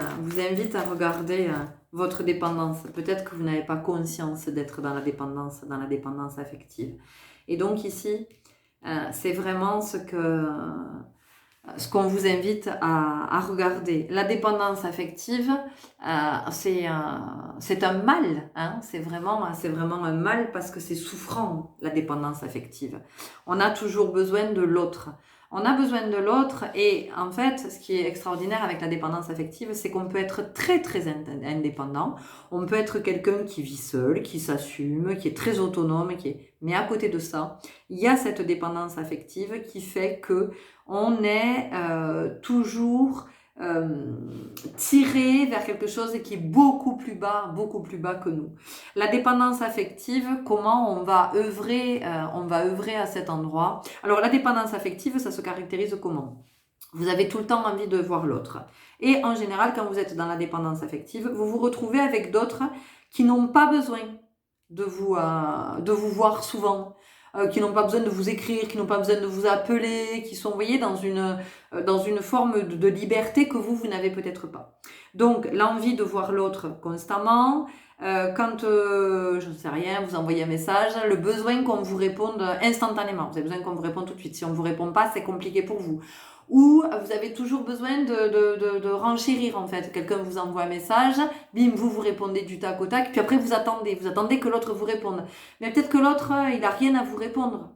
votre dépendance. Peut-être que vous n'avez pas conscience d'être dans la dépendance affective. Et donc ici, c'est vraiment ce qu'on vous invite à regarder. La dépendance affective, c'est un mal, hein, c'est vraiment un mal parce que c'est souffrant, la dépendance affective. On a toujours besoin de l'autre. On a besoin de l'autre et en fait, ce qui est extraordinaire avec la dépendance affective, c'est qu'on peut être très très indépendant. On peut être quelqu'un qui vit seul, qui s'assume, qui est très autonome, mais à côté de ça, il y a cette dépendance affective qui fait que on est toujours tiré vers quelque chose qui est beaucoup plus bas que nous. La dépendance affective, comment on va œuvrer à cet endroit. Alors la dépendance affective, ça se caractérise comment? Vous avez tout le temps envie de voir l'autre. Et en général, quand vous êtes dans la dépendance affective, vous vous retrouvez avec d'autres qui n'ont pas besoin de vous voir souvent, qui n'ont pas besoin de vous écrire, qui n'ont pas besoin de vous appeler, qui sont, vous voyez, dans une forme de liberté que vous n'avez peut-être pas. Donc, l'envie de voir l'autre constamment, quand, je ne sais rien, vous envoyez un message, le besoin qu'on vous réponde instantanément. Vous avez besoin qu'on vous réponde tout de suite. Si on ne vous répond pas, c'est compliqué pour vous. Ou vous avez toujours besoin de renchérir en fait. Quelqu'un vous envoie un message, bim, vous répondez du tac au tac, puis après vous attendez que l'autre vous réponde. Mais peut-être que l'autre, il n'a rien à vous répondre.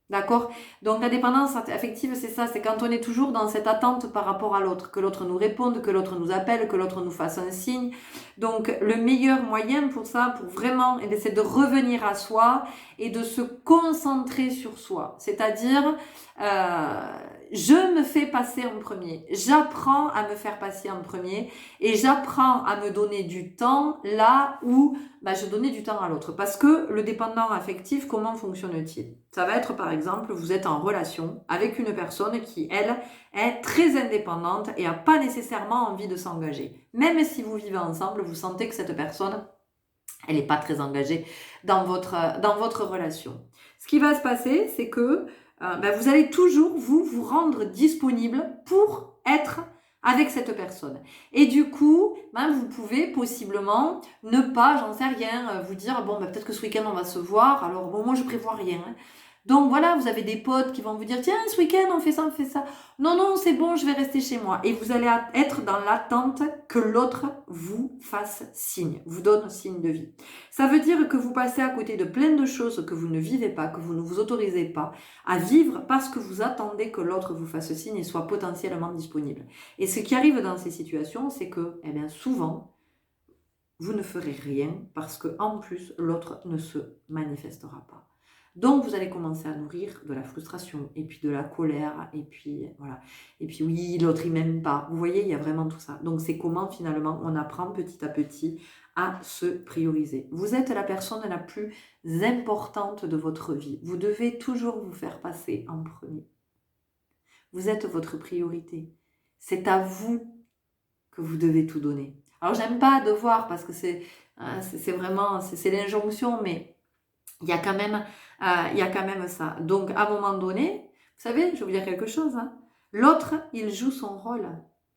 D'accord? Donc la dépendance affective, c'est ça, c'est quand on est toujours dans cette attente par rapport à l'autre, que l'autre nous réponde, que l'autre nous appelle, que l'autre nous fasse un signe. Donc le meilleur moyen pour ça, pour vraiment, c'est de revenir à soi et de se concentrer sur soi. C'est-à-dire, je me fais passer en premier. J'apprends à me faire passer en premier et j'apprends à me donner du temps là où je donnais du temps à l'autre. Parce que le dépendant affectif, comment fonctionne-t-il? Ça va être par exemple, vous êtes en relation avec une personne qui, elle, est très indépendante et n'a pas nécessairement envie de s'engager. Même si vous vivez ensemble, vous sentez que cette personne, elle n'est pas très engagée dans votre relation. Ce qui va se passer, c'est que vous allez toujours vous rendre disponible pour être avec cette personne. Et du coup, vous pouvez possiblement ne pas, j'en sais rien, vous dire, bon, peut-être que ce week-end on va se voir, alors bon, moi je prévois rien. Donc voilà, vous avez des potes qui vont vous dire, tiens, ce week-end on fait ça, on fait ça. Non, non, c'est bon, je vais rester chez moi. Et vous allez être dans l'attente que l'autre vous fasse signe, vous donne signe de vie. Ça veut dire que vous passez à côté de plein de choses que vous ne vivez pas, que vous ne vous autorisez pas à vivre parce que vous attendez que l'autre vous fasse signe et soit potentiellement disponible. Et ce qui arrive dans ces situations, c'est que, souvent, vous ne ferez rien parce que, en plus, l'autre ne se manifestera pas. Donc, vous allez commencer à nourrir de la frustration, et puis de la colère, et puis voilà. Et puis oui, l'autre, il m'aime pas. Vous voyez, il y a vraiment tout ça. Donc, c'est comment, finalement, on apprend petit à petit à se prioriser. Vous êtes la personne la plus importante de votre vie. Vous devez toujours vous faire passer en premier. Vous êtes votre priorité. C'est à vous que vous devez tout donner. Alors, j'aime pas devoir parce que c'est vraiment, c'est l'injonction, mais il y a quand même ça. Donc, à un moment donné, vous savez, je vais vous dire quelque chose, l'autre, il joue son rôle.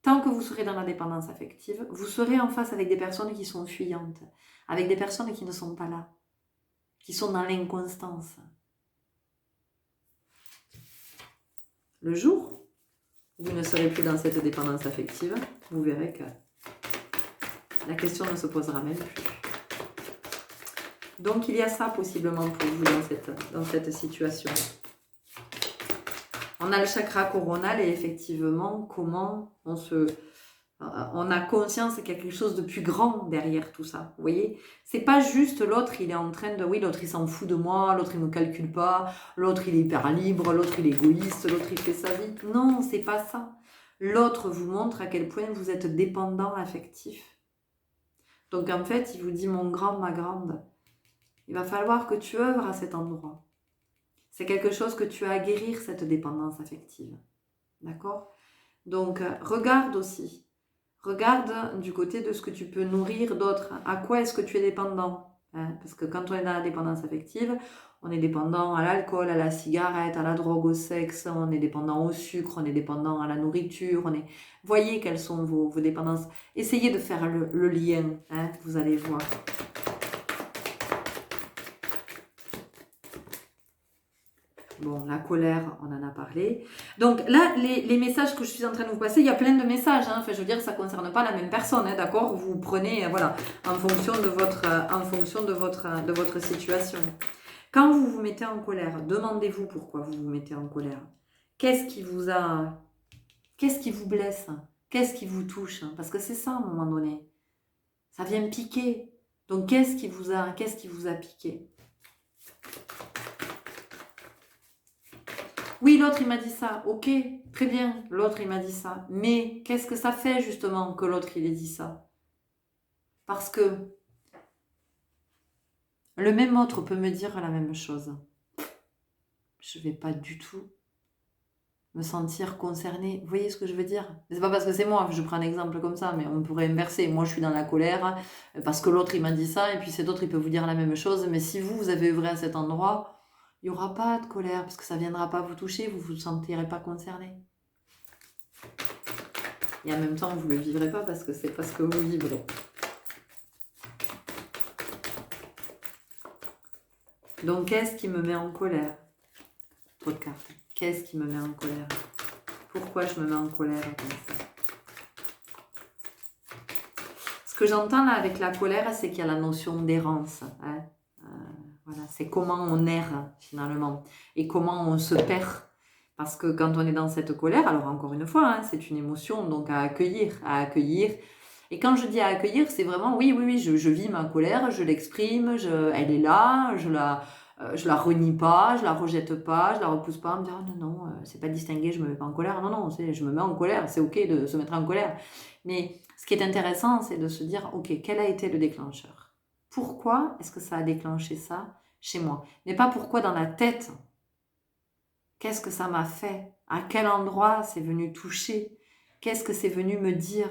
Tant que vous serez dans la dépendance affective, vous serez en face avec des personnes qui sont fuyantes, avec des personnes qui ne sont pas là, qui sont dans l'inconstance. Le jour où vous ne serez plus dans cette dépendance affective, vous verrez que la question ne se posera même plus. Donc, il y a ça possiblement pour vous dans cette situation. On a le chakra coronal et effectivement, comment on a conscience qu'il y a quelque chose de plus grand derrière tout ça. Vous voyez, c'est pas juste l'autre, il est en train de... Oui, l'autre, il s'en fout de moi, l'autre, il ne me calcule pas, l'autre, il est hyper libre, l'autre, il est égoïste, l'autre, il fait sa vie. Non, c'est pas ça. L'autre vous montre à quel point vous êtes dépendant affectif. Donc, en fait, il vous dit, mon grand, ma grande, il va falloir que tu œuvres à cet endroit. C'est quelque chose que tu as à guérir, cette dépendance affective. D'accord? Donc, regarde aussi. Regarde du côté de ce que tu peux nourrir d'autres. À quoi est-ce que tu es dépendant? Parce que quand on est dans la dépendance affective, on est dépendant à l'alcool, à la cigarette, à la drogue, au sexe, on est dépendant au sucre, on est dépendant à la nourriture. Voyez quelles sont vos dépendances. Essayez de faire le lien, vous allez voir. Bon, la colère, on en a parlé. Donc là, les messages que je suis en train de vous passer, il y a plein de messages. Enfin, je veux dire, ça ne concerne pas la même personne, d'accord? Vous prenez, voilà, en fonction de votre situation. Quand vous vous mettez en colère, demandez-vous pourquoi vous vous mettez en colère. Qu'est-ce qui vous blesse? Qu'est-ce qui vous touche? Parce que c'est ça, à un moment donné. Ça vient piquer. Donc, qu'est-ce qui vous a piqué? Oui, l'autre, il m'a dit ça. Ok, très bien, l'autre, il m'a dit ça. Mais qu'est-ce que ça fait, justement, que l'autre, il ait dit ça? Parce que le même autre peut me dire la même chose. Je ne vais pas du tout me sentir concernée. Vous voyez ce que je veux dire? C'est pas parce que c'est moi, je prends un exemple comme ça, mais on pourrait inverser. Moi, je suis dans la colère parce que l'autre, il m'a dit ça, et puis cet autre, il peut vous dire la même chose. Mais si vous avez œuvré à cet endroit, il n'y aura pas de colère parce que ça ne viendra pas vous toucher, vous ne vous sentirez pas concerné. Et en même temps, vous ne le vivrez pas parce que c'est pas ce que vous vibrez. Donc, qu'est-ce qui me met en colère? Trop de cartes. Qu'est-ce qui me met en colère? Pourquoi je me mets en colère comme ça? Ce que j'entends là avec la colère, c'est qu'il y a la notion d'errance. Voilà, c'est comment on erre finalement et comment on se perd. Parce que quand on est dans cette colère, alors encore une fois, c'est une émotion donc à accueillir. Et quand je dis à accueillir, c'est vraiment oui, je vis ma colère, je l'exprime, elle est là, je la renie pas, je la rejette pas, je la repousse pas, en me disant non, non, c'est pas distingué, je me mets pas en colère. Non, non, je me mets en colère, c'est ok de se mettre en colère. Mais ce qui est intéressant, c'est de se dire, ok, quel a été le déclencheur? Pourquoi est-ce que ça a déclenché ça chez moi? Mais pas pourquoi dans la tête. Qu'est-ce que ça m'a fait? À quel endroit c'est venu toucher? Qu'est-ce que c'est venu me dire?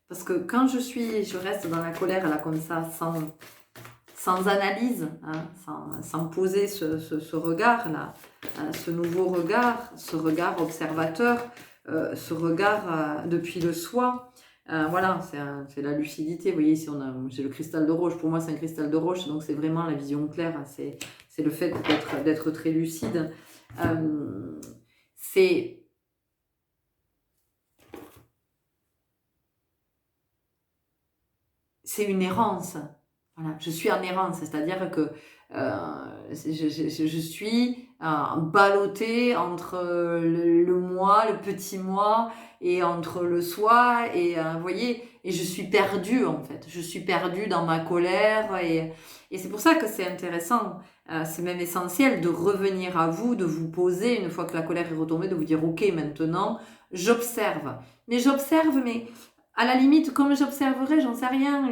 Parce que quand je reste dans la colère là comme ça, sans analyse, hein, sans poser ce regard-là, ce nouveau regard, ce regard observateur, ce regard depuis le soi. Voilà, c'est la lucidité. Vous voyez, ici, j'ai le cristal de roche. Pour moi, c'est un cristal de roche, donc c'est vraiment la vision claire. C'est le fait d'être très lucide. C'est une errance. Voilà, je suis en errance, c'est-à-dire que je suis ballottée entre le moi, le petit moi, et entre le soi, et vous voyez, et je suis perdue en fait. Je suis perdue dans ma colère, et c'est pour ça que c'est intéressant, c'est même essentiel de revenir à vous, de vous poser, une fois que la colère est retombée, de vous dire ok, maintenant, j'observe. Mais j'observe, mais à la limite, comme j'observerai, j'en sais rien.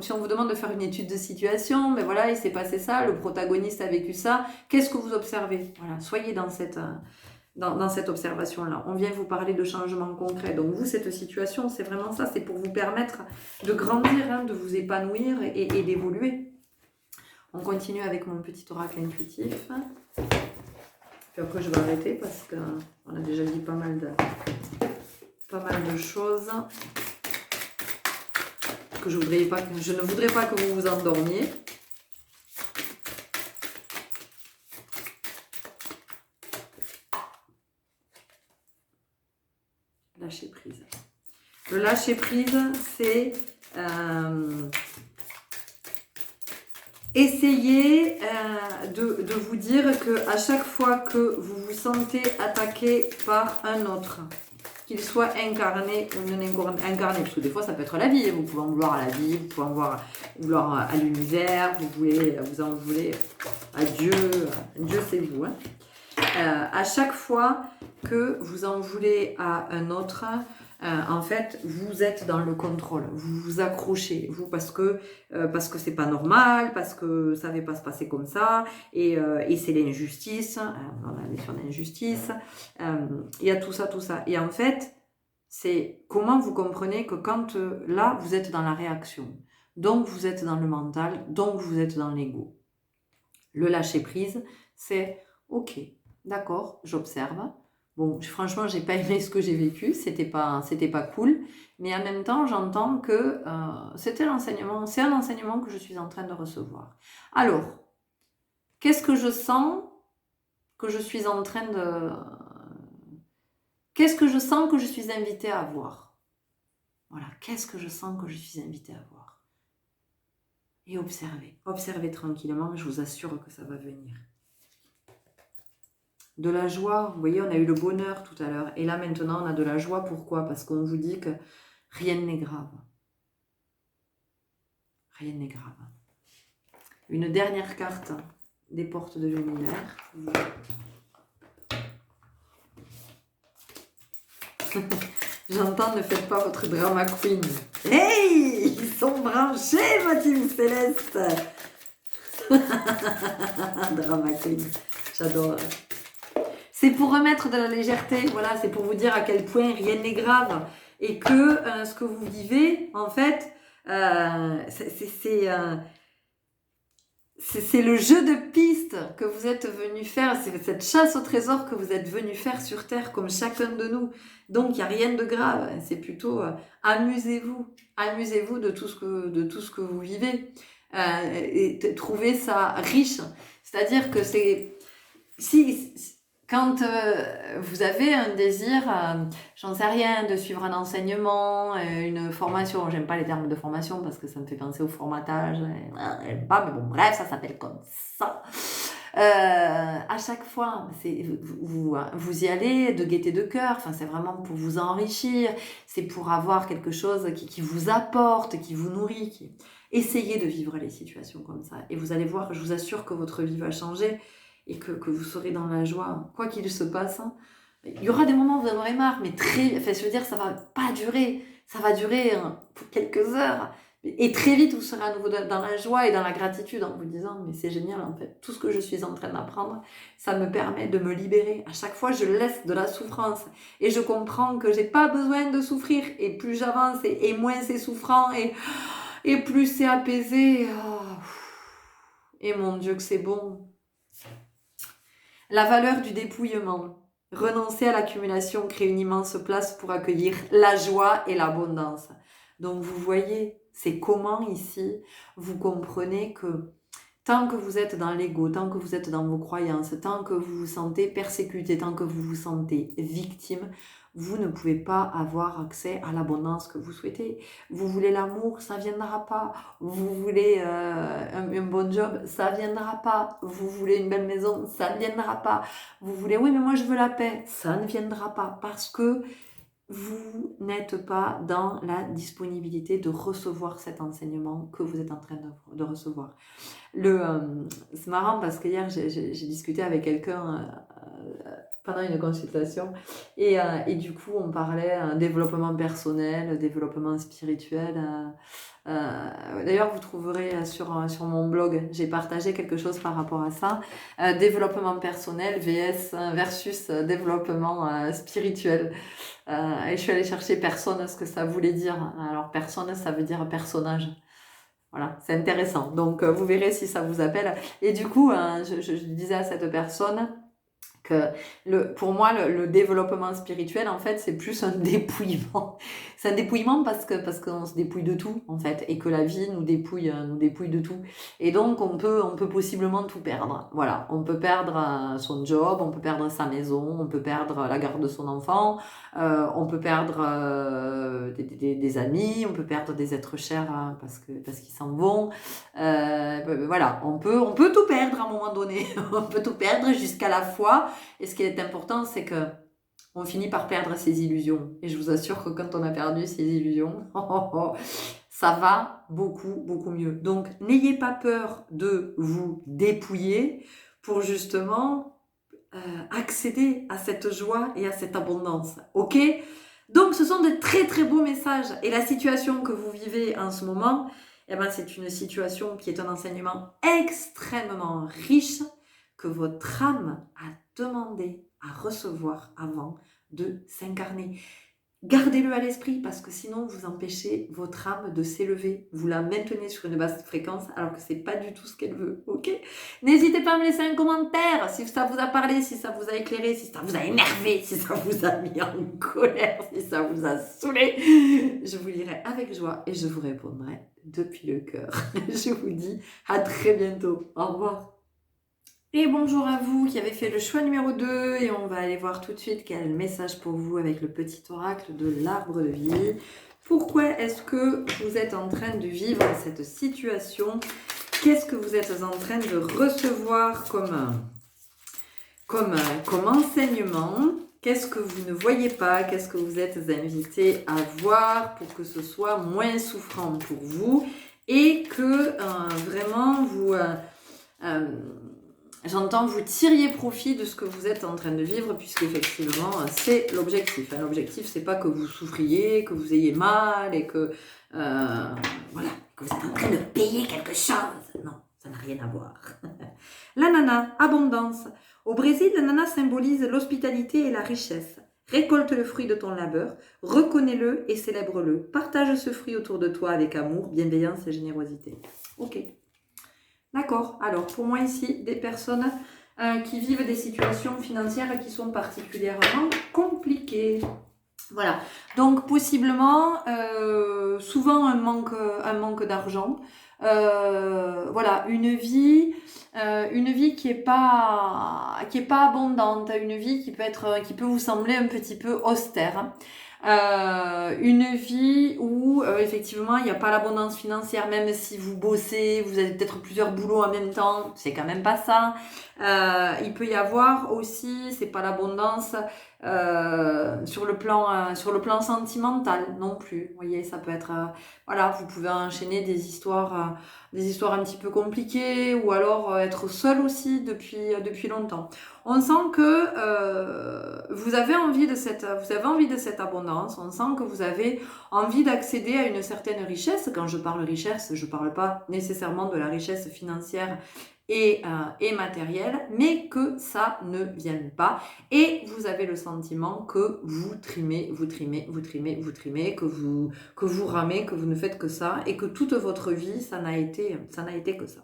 Si on vous demande de faire une étude de situation, ben voilà, il s'est passé ça, le protagoniste a vécu ça. Qu'est-ce que vous observez? Voilà, soyez dans cette observation-là. On vient vous parler de changements concrets. Donc vous, cette situation, c'est vraiment ça. C'est pour vous permettre de grandir, hein, de vous épanouir et d'évoluer. On continue avec mon petit oracle intuitif. Puis après, je vais arrêter parce qu'on a déjà dit pas mal de choses que je ne voudrais pas que vous vous endormiez. Lâcher prise. Le lâcher prise, c'est essayer de vous dire que à chaque fois que vous vous sentez attaqué par un autre, qu'il soit incarné ou non incarné, parce que des fois ça peut être la vie, vous pouvez en vouloir à la vie, vous pouvez en vouloir à l'univers, vous en voulez à Dieu, Dieu c'est vous. Hein. À chaque fois que vous en voulez à un autre, en fait, vous êtes dans le contrôle, vous vous accrochez, vous parce que c'est pas normal, parce que ça ne va pas se passer comme ça, et c'est l'injustice, on est sur l'injustice, il y a tout ça, et en fait, c'est comment vous comprenez que quand là, vous êtes dans la réaction, donc vous êtes dans le mental, donc vous êtes dans l'ego. Le lâcher prise, c'est ok, d'accord, j'observe. Bon, franchement, j'ai pas aimé ce que j'ai vécu, c'était pas cool, mais en même temps, j'entends que c'est un enseignement que je suis en train de recevoir. Alors, qu'est-ce que je sens que je suis en train de... Qu'est-ce que je sens que je suis invitée à voir? Voilà, qu'est-ce que je sens que je suis invitée à voir? Et observez tranquillement, je vous assure que ça va venir. De la joie, vous voyez, on a eu le bonheur tout à l'heure. Et là, maintenant, on a de la joie. Pourquoi? Parce qu'on vous dit que rien n'est grave. Rien n'est grave. Une dernière carte des portes de l'univers. J'entends, ne faites pas votre drama queen. Hey! Ils sont branchés, ma team céleste. Drama queen. J'adore. C'est pour remettre de la légèreté, voilà, c'est pour vous dire à quel point rien n'est grave et que ce que vous vivez, en fait, c'est le jeu de piste que vous êtes venu faire, c'est cette chasse au trésor que vous êtes venu faire sur Terre, comme chacun de nous. Donc, il n'y a rien de grave, c'est plutôt amusez-vous de tout ce que vous vivez et trouvez ça riche. C'est-à-dire que quand vous avez un désir, j'en sais rien, de suivre un enseignement, une formation, j'aime pas les termes de formation parce que ça me fait penser au formatage, j'aime pas, mais bon, bref, ça s'appelle comme ça. À chaque fois, vous y allez de gaieté de cœur, enfin, c'est vraiment pour vous enrichir, c'est pour avoir quelque chose qui vous apporte, qui vous nourrit. Essayez de vivre les situations comme ça. Et vous allez voir, je vous assure que votre vie va changer et que vous serez dans la joie, quoi qu'il se passe. Il y aura des moments où vous en aurez marre, mais je veux dire, ça va pas durer. Ça va durer pour quelques heures. Et très vite, vous serez à nouveau dans la joie et dans la gratitude en vous disant, mais c'est génial en fait, tout ce que je suis en train d'apprendre, ça me permet de me libérer. À chaque fois, je laisse de la souffrance et je comprends que j'ai pas besoin de souffrir. Et plus j'avance et moins c'est souffrant et plus c'est apaisé. Oh. Et mon Dieu que c'est bon. La valeur du dépouillement. Renoncer à l'accumulation crée une immense place pour accueillir la joie et l'abondance. Donc vous voyez, c'est comment ici vous comprenez que tant que vous êtes dans l'ego, tant que vous êtes dans vos croyances, tant que vous vous sentez persécuté, tant que vous vous sentez victime, vous ne pouvez pas avoir accès à l'abondance que vous souhaitez. Vous voulez l'amour, ça viendra pas. Vous voulez un bon job, ça viendra pas. Vous voulez une belle maison, ça ne viendra pas. Vous voulez, oui mais moi je veux la paix, ça ne viendra pas parce que vous n'êtes pas dans la disponibilité de recevoir cet enseignement que vous êtes en train de recevoir. C'est marrant parce que hier j'ai discuté avec quelqu'un pendant une consultation et du coup on parlait développement personnel, développement spirituel. D'ailleurs vous trouverez sur mon blog, j'ai partagé quelque chose par rapport à ça, développement personnel versus développement spirituel. Et je suis allée chercher personne, ce que ça voulait dire. Alors personne, ça veut dire personnage. Voilà, c'est intéressant. Donc vous verrez si ça vous appelle. Et du coup, je disais à cette personne que pour moi, le développement spirituel, en fait, c'est plus un dépouillement. C'est un dépouillement parce qu'on se dépouille de tout, en fait, et que la vie nous dépouille de tout. Et donc, on peut possiblement tout perdre. Voilà, on peut perdre son job, on peut perdre sa maison, on peut perdre la garde de son enfant, on peut perdre des amis, on peut perdre des êtres chers parce qu'ils s'en vont. Voilà, on peut tout perdre à un moment donné. On peut tout perdre jusqu'à la foi. Et ce qui est important, c'est que on finit par perdre ses illusions. Et je vous assure que quand on a perdu ses illusions, ça va beaucoup, beaucoup mieux. Donc, n'ayez pas peur de vous dépouiller pour justement accéder à cette joie et à cette abondance. Ok ? Donc, ce sont de très, très beaux messages. Et la situation que vous vivez en ce moment, eh ben, c'est une situation qui est un enseignement extrêmement riche que votre âme a demandé à recevoir avant de s'incarner. Gardez-le à l'esprit parce que sinon vous empêchez votre âme de s'élever. Vous la maintenez sur une basse fréquence alors que c'est pas du tout ce qu'elle veut. Ok ? N'hésitez pas à me laisser un commentaire si ça vous a parlé, si ça vous a éclairé, si ça vous a énervé, si ça vous a mis en colère, si ça vous a saoulé. Je vous lirai avec joie et je vous répondrai depuis le cœur. Je vous dis à très bientôt. Au revoir. Et bonjour à vous qui avez fait le choix numéro 2 et on va aller voir tout de suite quel est le message pour vous avec le petit oracle de l'arbre de vie. Pourquoi est-ce que vous êtes en train de vivre cette situation? Qu'est-ce que vous êtes en train de recevoir comme enseignement? Qu'est-ce que vous ne voyez pas? Qu'est-ce que vous êtes invité à voir pour que ce soit moins souffrant pour vous et que vraiment vous... j'entends vous tiriez profit de ce que vous êtes en train de vivre puisque effectivement c'est l'objectif. L'objectif c'est pas que vous souffriez, que vous ayez mal et que voilà, que vous êtes en train de payer quelque chose. Non, ça n'a rien à voir. La nana, abondance. Au Brésil, la nana symbolise l'hospitalité et la richesse. Récolte le fruit de ton labeur, reconnais-le et célèbre-le. Partage ce fruit autour de toi avec amour, bienveillance et générosité. Ok. D'accord. Alors, pour moi ici, des personnes qui vivent des situations financières qui sont particulièrement compliquées. Voilà. Donc, possiblement, souvent un manque d'argent. Voilà, une vie qui est pas abondante, une vie qui peut vous sembler un petit peu austère. Une vie où effectivement il n'y a pas l'abondance financière, même si vous bossez, vous avez peut-être plusieurs boulots en même temps, c'est quand même pas ça. Il peut y avoir aussi, c'est pas l'abondance sur le plan sentimental non plus. Vous voyez, ça peut être voilà, vous pouvez enchaîner des histoires un petit peu compliquées, ou alors être seul aussi depuis longtemps. On sent que vous avez envie de cette abondance, on sent que vous avez envie d'accéder à une certaine richesse. Quand je parle richesse, je ne parle pas nécessairement de la richesse financière et matérielle, mais que ça ne vienne pas. Et vous avez le sentiment que vous trimez, que vous ramez, que vous ne faites que ça, et que toute votre vie, ça n'a été que ça.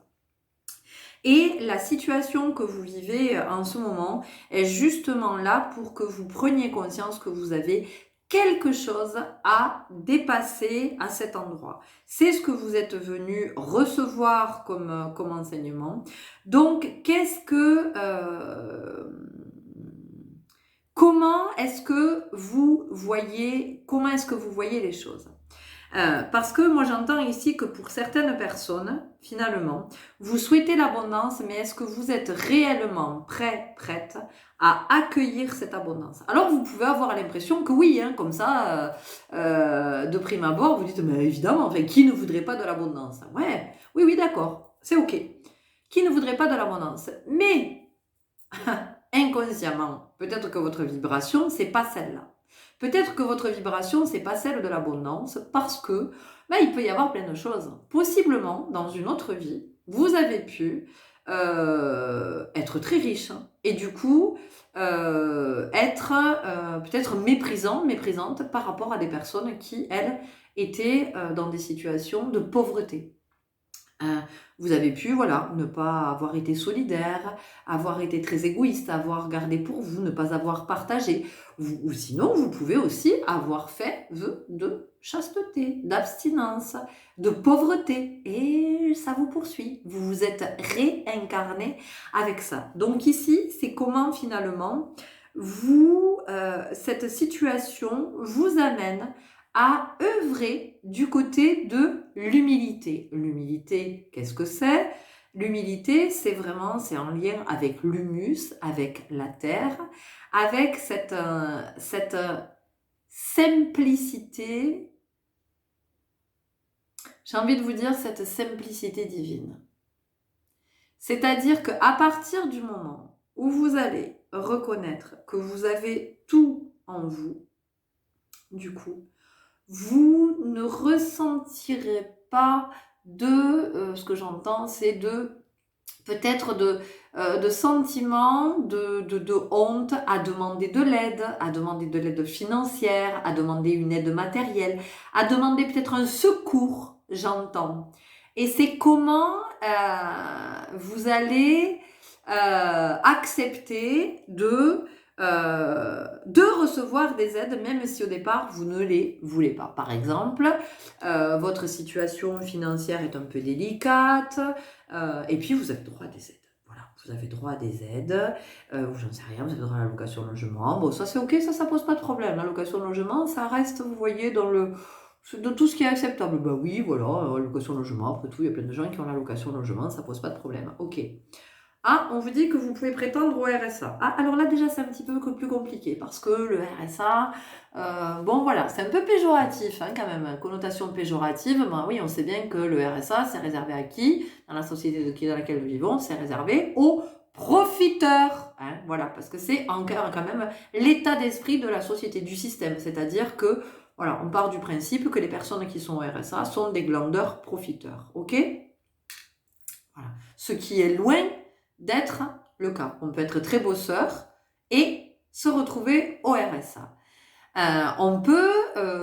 Et la situation que vous vivez en ce moment est justement là pour que vous preniez conscience que vous avez quelque chose à dépasser à cet endroit. C'est ce que vous êtes venu recevoir comme enseignement. Donc, comment est-ce que vous voyez les choses? Parce que moi j'entends ici que pour certaines personnes, finalement, vous souhaitez l'abondance, mais est-ce que vous êtes réellement prête à accueillir cette abondance? Alors vous pouvez avoir l'impression que oui, hein, comme ça, de prime abord, vous dites, mais évidemment, enfin, qui ne voudrait pas de l'abondance? Ouais, oui, d'accord, c'est ok. Qui ne voudrait pas de l'abondance? Mais, inconsciemment, peut-être que votre vibration, c'est pas celle-là. Peut-être que votre vibration, c'est pas celle de l'abondance, parce que il peut y avoir plein de choses. Possiblement, dans une autre vie, vous avez pu être très riche, hein, et du coup être peut-être méprisante par rapport à des personnes qui, elles, étaient dans des situations de pauvreté. Vous avez pu, voilà, ne pas avoir été solidaire, avoir été très égoïste, avoir gardé pour vous, ne pas avoir partagé. Ou sinon, vous pouvez aussi avoir fait vœu de chasteté, d'abstinence, de pauvreté. Et ça vous poursuit. Vous vous êtes réincarné avec ça. Donc ici, c'est comment finalement cette situation vous amène à œuvrer du côté de l'humilité. L'humilité, qu'est-ce que c'est? L'humilité, c'est en lien avec l'humus, avec la terre, avec cette simplicité, j'ai envie de vous dire cette simplicité divine. C'est-à-dire qu'à partir du moment où vous allez reconnaître que vous avez tout en vous, du coup, vous ne ressentirez pas ce que j'entends, c'est peut-être de sentiments de honte à demander de l'aide financière, à demander une aide matérielle, à demander peut-être un secours, j'entends. Et c'est comment vous allez accepter de recevoir des aides, même si au départ vous ne les voulez pas. Par exemple, votre situation financière est un peu délicate, et puis vous avez droit à des aides. Voilà, vous avez droit à des aides, ou j'en sais rien, vous avez droit à la location logement. Bon, ça c'est ok, ça pose pas de problème. La location logement, ça reste, vous voyez, de tout ce qui est acceptable. Bah oui, voilà, location logement, après tout, il y a plein de gens qui ont la location logement, ça pose pas de problème. Ok. Ah, on vous dit que vous pouvez prétendre au RSA. Ah, alors là, déjà, c'est un petit peu plus compliqué, parce que le RSA, bon, voilà, c'est un peu péjoratif, hein, quand même, connotation péjorative. Ben oui, on sait bien que le RSA, c'est réservé à qui? Dans la société dans laquelle nous vivons, c'est réservé aux profiteurs. Hein, voilà, parce que c'est encore quand même l'état d'esprit de la société, du système. C'est-à-dire que, voilà, on part du principe que les personnes qui sont au RSA sont des glandeurs profiteurs. OK? Voilà. Ce qui est loin d'être le cas. On peut être très bosseur et se retrouver au RSA. On peut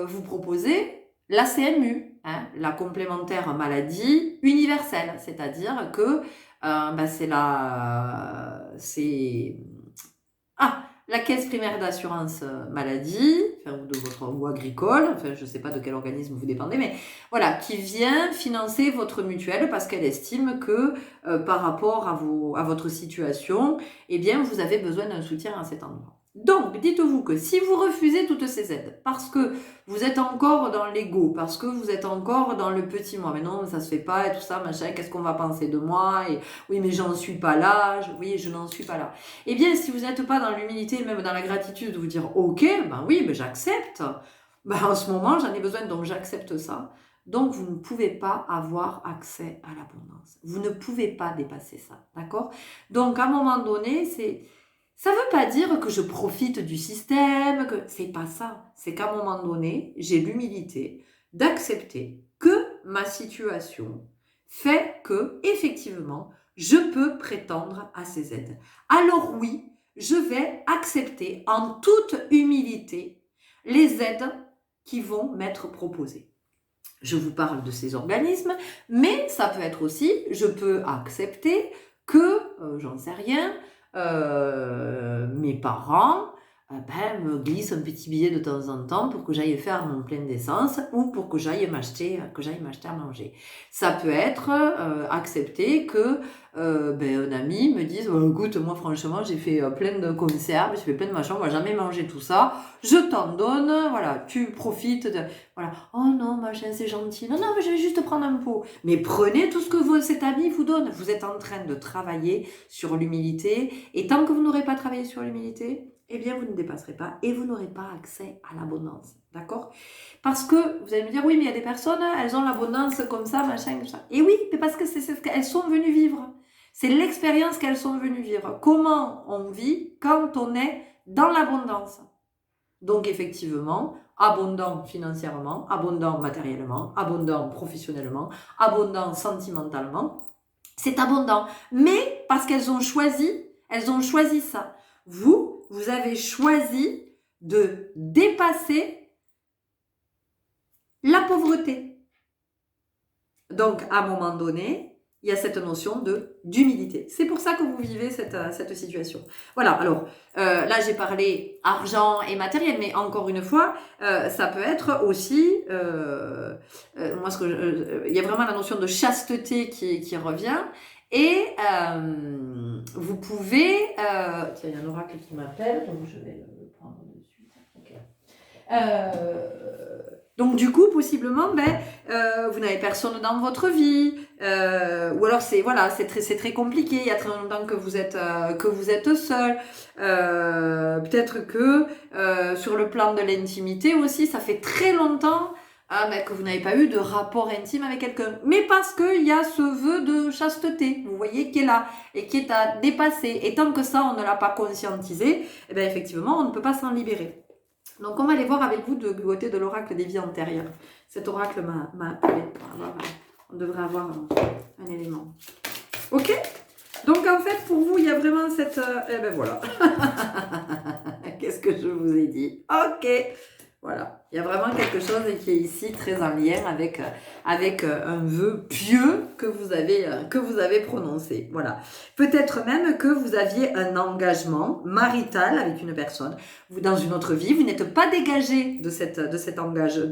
vous proposer la CMU, hein, la complémentaire maladie universelle, c'est-à-dire que la caisse primaire d'assurance maladie, ou agricole, enfin je ne sais pas de quel organisme vous dépendez, mais voilà, qui vient financer votre mutuelle parce qu'elle estime que par rapport à votre situation, eh bien vous avez besoin d'un soutien à cet endroit. Donc, dites-vous que si vous refusez toutes ces aides, parce que vous êtes encore dans l'ego, parce que vous êtes encore dans le petit moi, mais non, ça se fait pas et tout ça, machin, qu'est-ce qu'on va penser de moi? Et oui, mais j'en suis pas là, oui, je n'en suis pas là. Eh bien, si vous n'êtes pas dans l'humilité, même dans la gratitude, de vous dire, ok, ben oui, mais j'accepte. Ben, en ce moment, j'en ai besoin, donc j'accepte ça. Donc, vous ne pouvez pas avoir accès à l'abondance. Vous ne pouvez pas dépasser ça, d'accord? Donc, à un moment donné, ça ne veut pas dire que je profite du système, que c'est pas ça. C'est qu'à un moment donné, j'ai l'humilité d'accepter que ma situation fait que, effectivement, je peux prétendre à ces aides. Alors oui, je vais accepter en toute humilité les aides qui vont m'être proposées. Je vous parle de ces organismes, mais ça peut être aussi, je peux accepter que, j'en sais rien, mes parents me glissent un petit billet de temps en temps pour que j'aille faire mon plein d'essence ou pour que j'aille m'acheter à manger. Ça peut être accepter que un ami me dise écoute, moi franchement j'ai fait plein de conserves, j'ai fait plein de machins, on va jamais manger tout ça, je t'en donne, voilà, tu profites de... Voilà. Oh non, machin, c'est gentil. Non, non, mais je vais juste prendre un pot. Mais prenez tout ce que cet ami vous donne. Vous êtes en train de travailler sur l'humilité. Et tant que vous n'aurez pas travaillé sur l'humilité, eh bien, vous ne dépasserez pas et vous n'aurez pas accès à l'abondance. D'accord? Parce que vous allez me dire, oui, mais il y a des personnes, elles ont l'abondance comme ça, machin, tout ça. Et oui, mais parce que c'est ce qu'elles sont venues vivre. C'est l'expérience qu'elles sont venues vivre. Comment on vit quand on est dans l'abondance. Donc effectivement, abondant financièrement, abondant matériellement, abondant professionnellement, abondant sentimentalement, c'est abondant. Mais parce qu'elles ont choisi ça. Vous avez choisi de dépasser la pauvreté. Donc à un moment donné, il y a cette notion d'humilité. C'est pour ça que vous vivez cette situation. Voilà, alors là j'ai parlé argent et matériel, mais encore une fois, ça peut être aussi, il y a vraiment la notion de chasteté qui revient, et vous pouvez, tiens, il y a un oracle qui m'appelle, donc je vais le prendre de suite. Ok. Donc du coup, possiblement, vous n'avez personne dans votre vie, ou alors c'est très compliqué. Il y a très longtemps que vous êtes seul. Peut-être que sur le plan de l'intimité aussi, ça fait très longtemps que vous n'avez pas eu de rapport intime avec quelqu'un. Mais parce qu'il y a ce vœu de chasteté, vous voyez, qui est là et qui est à dépasser. Et tant que ça, on ne l'a pas conscientisé, eh bien effectivement, on ne peut pas s'en libérer. Donc, on va aller voir avec vous du côté de l'oracle des vies antérieures. Cet oracle m'a appelé. On devrait avoir un élément. Ok? Donc, en fait, pour vous, il y a vraiment cette... voilà. Qu'est-ce que je vous ai dit? Ok. Voilà. Il y a vraiment quelque chose qui est ici très en lien avec un vœu pieux que vous avez prononcé. Voilà. Peut-être même que vous aviez un engagement marital avec une personne. Vous, dans une autre vie, vous n'êtes pas dégagé de cet engagement,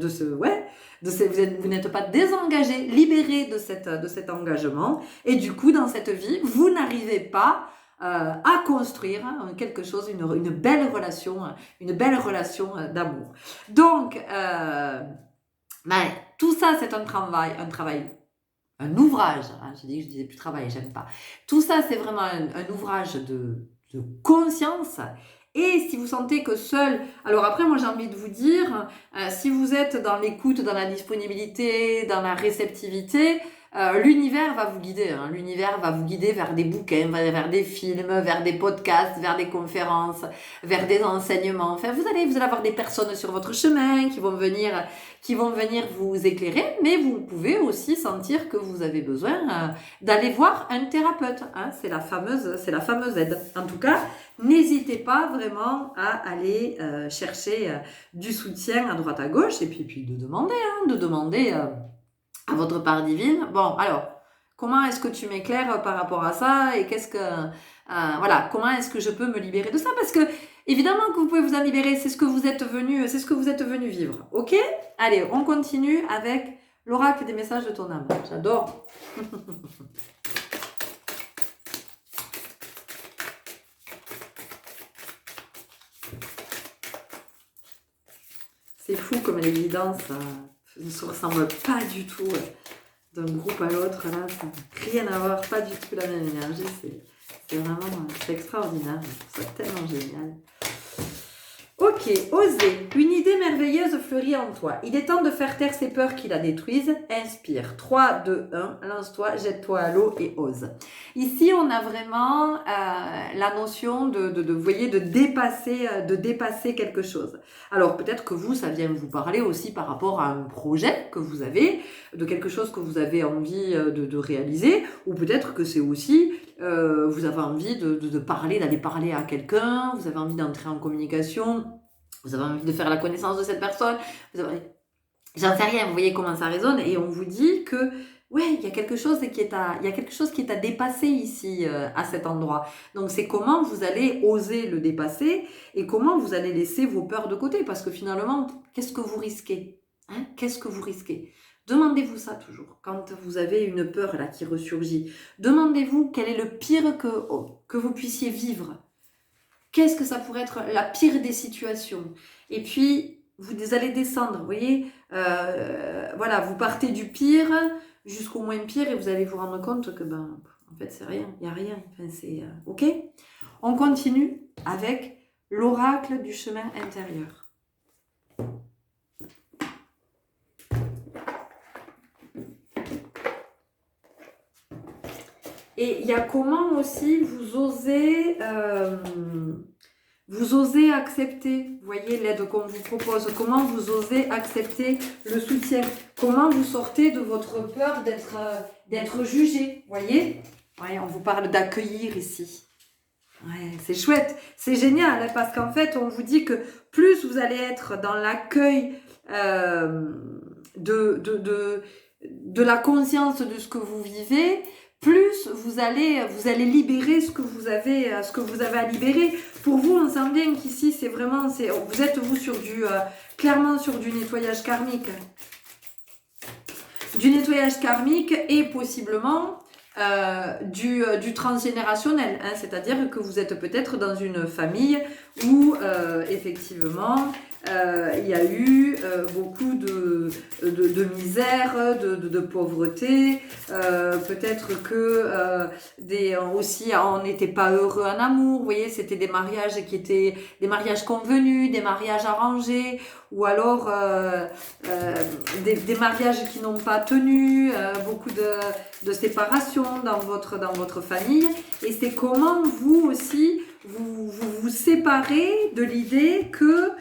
vous n'êtes pas désengagé, libéré de cet engagement. Et du coup, dans cette vie, vous n'arrivez pas à construire quelque chose, une belle relation d'amour. Donc, tout ça, c'est un travail, un ouvrage. Je disais plus travail, j'aime pas. Tout ça, c'est vraiment un ouvrage de conscience. Et si vous sentez que seul... Alors après, moi, j'ai envie de vous dire, si vous êtes dans l'écoute, dans la disponibilité, dans la réceptivité, l'univers va vous guider. L'univers va vous guider vers des bouquins, vers des films, vers des podcasts, vers des conférences, vers des enseignements. Enfin, vous allez avoir des personnes sur votre chemin qui vont venir vous éclairer, mais vous pouvez aussi sentir que vous avez besoin d'aller voir un thérapeute. C'est la fameuse aide. En tout cas, n'hésitez pas vraiment à aller chercher du soutien à droite à gauche et puis de demander à votre part divine. Bon, alors, comment est-ce que tu m'éclaires par rapport à ça et comment est-ce que je peux me libérer de ça? Parce que évidemment que vous pouvez vous en libérer, c'est ce que vous êtes venu vivre. Ok? Allez, on continue avec l'oracle des messages de ton âme. J'adore. C'est fou comme l'évidence ne se ressemble pas du tout d'un groupe à l'autre. Là, ça n'a rien à voir, pas du tout la même énergie. C'est vraiment extraordinaire. Je trouve ça tellement génial. Ok, oser. Une idée merveilleuse fleurit en toi. Il est temps de faire taire ces peurs qui la détruisent. Inspire. 3, 2, 1. Lance-toi, jette-toi à l'eau et ose. Ici, on a vraiment la notion vous voyez, de dépasser quelque chose. Alors, peut-être que vous, ça vient vous parler aussi par rapport à un projet que vous avez, de quelque chose que vous avez envie de réaliser, ou peut-être que c'est aussi, vous avez envie d'aller parler à quelqu'un, vous avez envie d'entrer en communication, vous avez envie de faire la connaissance de cette personne, j'en sais rien, vous voyez comment ça résonne, et on vous dit que ouais, il y a quelque chose qui est à dépasser ici à cet endroit. Donc c'est comment vous allez oser le dépasser et comment vous allez laisser vos peurs de côté, parce que finalement, qu'est-ce que vous risquez, hein? Qu'est-ce que vous risquez? Demandez-vous ça toujours, quand vous avez une peur là qui ressurgit. Demandez-vous quel est le pire que vous puissiez vivre. Qu'est-ce que ça pourrait être la pire des situations? Et puis, vous allez descendre, vous voyez, voilà, vous partez du pire jusqu'au moins pire et vous allez vous rendre compte que, en fait, c'est rien, il n'y a rien. Enfin, c'est ok? On continue avec l'oracle du chemin intérieur. Et il y a comment aussi vous osez accepter, vous voyez, l'aide qu'on vous propose, comment vous osez accepter le soutien, comment vous sortez de votre peur d'être jugé, vous voyez, ouais, on vous parle d'accueillir ici. Ouais, c'est chouette, c'est génial, hein, parce qu'en fait, on vous dit que plus vous allez être dans l'accueil de la conscience de ce que vous vivez, plus vous allez libérer ce que vous avez à libérer. Pour vous, on sent bien qu'ici, c'est vraiment, vous êtes vous sur clairement sur du nettoyage karmique. Du nettoyage karmique et possiblement du transgénérationnel, hein, c'est-à-dire que vous êtes peut-être dans une famille où effectivement il y a eu beaucoup de misère, de pauvreté, peut-être que aussi on n'était pas heureux en amour, vous voyez, c'était des mariages qui étaient des mariages convenus, des mariages arrangés, ou alors des mariages qui n'ont pas tenu, beaucoup de séparation dans votre famille, et c'est comment vous aussi vous séparez de l'idée que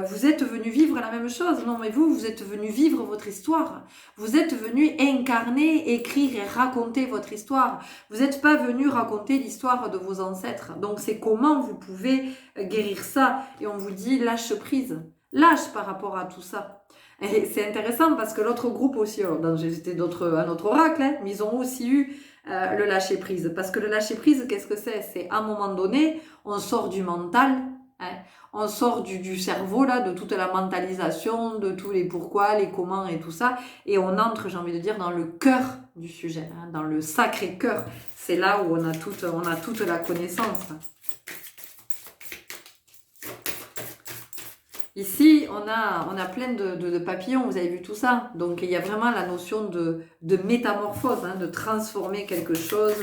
vous êtes venu vivre la même chose. Non, mais vous êtes venu vivre votre histoire. Vous êtes venu incarner, écrire et raconter votre histoire. Vous n'êtes pas venu raconter l'histoire de vos ancêtres. Donc c'est comment vous pouvez guérir ça. Et on vous dit lâche prise. Lâche par rapport à tout ça. Et c'est intéressant parce que l'autre groupe aussi, j'étais un autre oracle, hein, mais ils ont aussi eu le lâcher prise. Parce que le lâcher prise, qu'est-ce que c'est? C'est à un moment donné, on sort du mental, hein, on sort du cerveau, là, de toute la mentalisation, de tous les pourquoi, les comment et tout ça, et on entre, j'ai envie de dire, dans le cœur du sujet, hein, dans le sacré cœur. C'est là où on a toute la connaissance. Ici, on a plein de papillons, vous avez vu tout ça. Donc, il y a vraiment la notion de métamorphose, hein, de transformer quelque chose.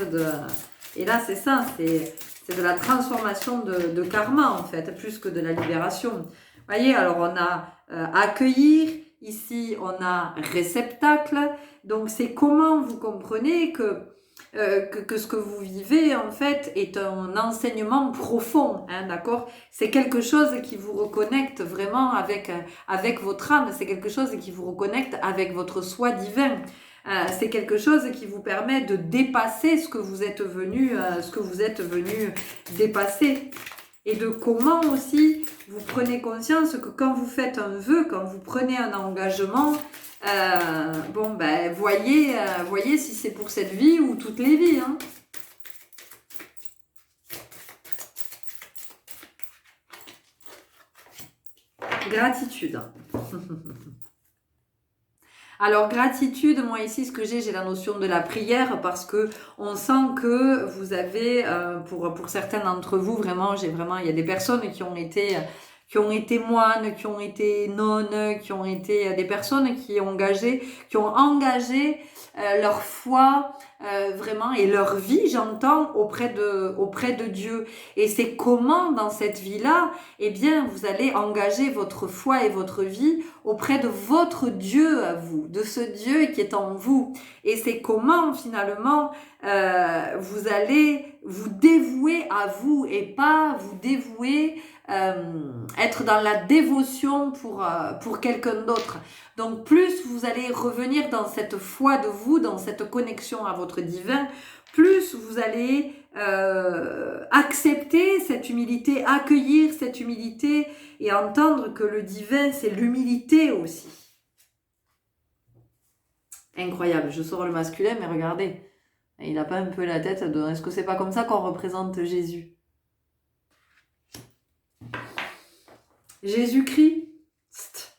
Et là, c'est ça, c'est de la transformation de karma, en fait, plus que de la libération. Vous voyez, alors on a accueillir, ici, on a réceptacle. Donc, c'est comment vous comprenez que ce que vous vivez en fait est un enseignement profond, hein, d'accord? C'est quelque chose qui vous reconnecte vraiment avec votre âme, c'est quelque chose qui vous reconnecte avec votre soi divin. C'est quelque chose qui vous permet de dépasser ce que vous êtes venu dépasser. Et de comment aussi vous prenez conscience que quand vous faites un vœu, quand vous prenez un engagement, voyez si c'est pour cette vie ou toutes les vies, hein. Gratitude. Alors gratitude, moi ici ce que j'ai la notion de la prière parce que on sent que vous avez, pour certains d'entre vous, il y a des personnes qui ont été qui ont été moines, qui ont été nonnes, qui ont été des personnes qui ont engagé leur foi vraiment et leur vie, j'entends, auprès de Dieu. Et c'est comment dans cette vie-là, eh bien, vous allez engager votre foi et votre vie auprès de votre Dieu à vous, de ce Dieu qui est en vous. Et c'est comment finalement vous allez vous dévouer à vous et pas vous dévouer, être dans la dévotion pour quelqu'un d'autre. Donc plus vous allez revenir dans cette foi de vous, dans cette connexion à votre divin, plus vous allez accepter cette humilité, accueillir cette humilité et entendre que le divin, c'est l'humilité aussi. Incroyable, je sors le masculin, mais regardez, il n'a pas un peu la tête de... Est-ce que c'est pas comme ça qu'on représente Jésus? Jésus-Christ.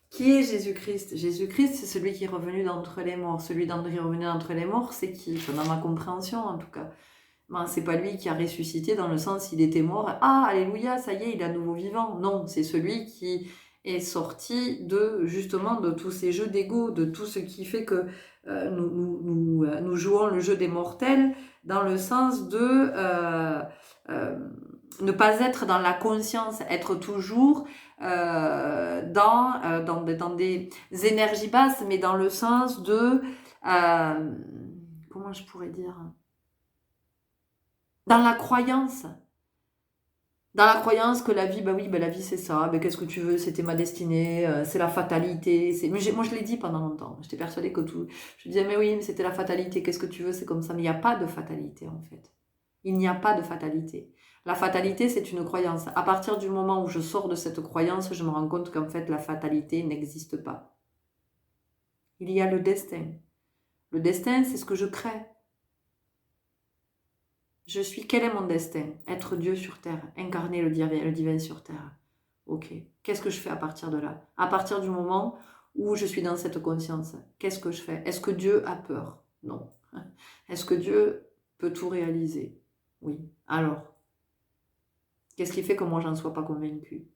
Qui est Jésus-Christ? Jésus-Christ, c'est celui qui est revenu d'entre les morts. Celui qui est revenu d'entre les morts, c'est qui? Enfin, dans ma compréhension, en tout cas. Ben, c'est pas lui qui a ressuscité dans le sens il était mort. Ah, alléluia, ça y est, il est à nouveau vivant. Non, c'est celui qui est sorti justement de tous ces jeux d'ego, de tout ce qui fait que nous jouons le jeu des mortels, dans le sens de ne pas être dans la conscience, être toujours dans des énergies basses, mais dans le sens de... comment je pourrais dire? Dans la croyance. Dans la croyance que la vie, bah oui, bah la vie c'est ça, bah qu'est-ce que tu veux, c'était ma destinée, c'est la fatalité. Moi je l'ai dit pendant longtemps, j'étais persuadée que tout... Je disais, mais oui, mais c'était la fatalité, qu'est-ce que tu veux, c'est comme ça. Mais il n'y a pas de fatalité en fait. Il n'y a pas de fatalité. La fatalité, c'est une croyance. À partir du moment où je sors de cette croyance, je me rends compte qu'en fait, la fatalité n'existe pas. Il y a le destin. Le destin, c'est ce que je crée. Quel est mon destin? Être Dieu sur terre, incarner le divin sur terre. Ok, qu'est-ce que je fais à partir de là? À partir du moment où je suis dans cette conscience, qu'est-ce que je fais? Est-ce que Dieu a peur? Non. Est-ce que Dieu peut tout réaliser? Oui. Alors, qu'est-ce qui fait que moi, j'en sois pas convaincue?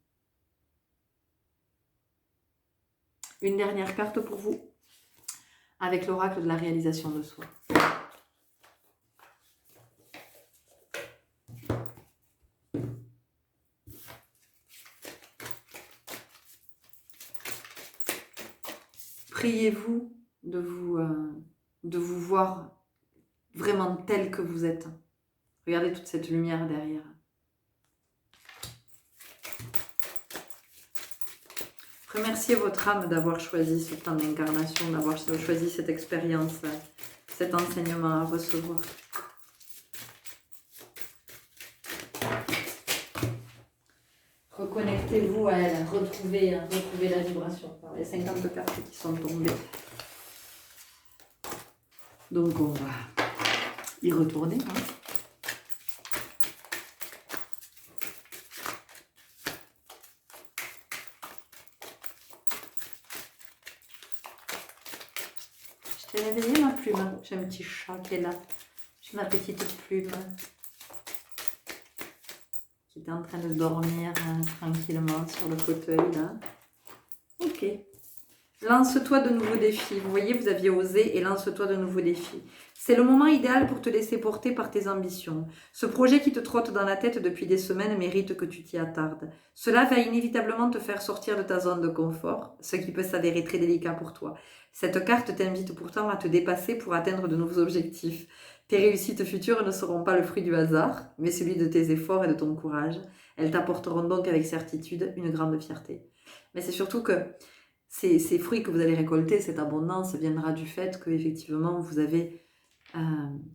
Une dernière carte pour vous, avec l'oracle de la réalisation de soi. Priez-vous de vous voir vraiment tel que vous êtes. Regardez toute cette lumière derrière. Remerciez votre âme d'avoir choisi ce temps d'incarnation, d'avoir choisi cette expérience, cet enseignement à recevoir. Reconnectez-vous à elle, retrouvez la vibration par les 50 cartes qui sont tombées. Donc on va y retourner. Je t'ai réveillé ma plume. J'ai un petit chat qui est là. J'ai ma petite plume qui est en train de dormir tranquillement sur le fauteuil là. Ok. Lance-toi de nouveaux défis. Vous voyez, vous aviez osé et lance-toi de nouveaux défis. C'est le moment idéal pour te laisser porter par tes ambitions. Ce projet qui te trotte dans la tête depuis des semaines mérite que tu t'y attardes. Cela va inévitablement te faire sortir de ta zone de confort, ce qui peut s'avérer très délicat pour toi. Cette carte t'invite pourtant à te dépasser pour atteindre de nouveaux objectifs. Tes réussites futures ne seront pas le fruit du hasard, mais celui de tes efforts et de ton courage. Elles t'apporteront donc avec certitude une grande fierté. Mais c'est surtout que ces fruits que vous allez récolter, cette abondance, viendra du fait que effectivement vous avez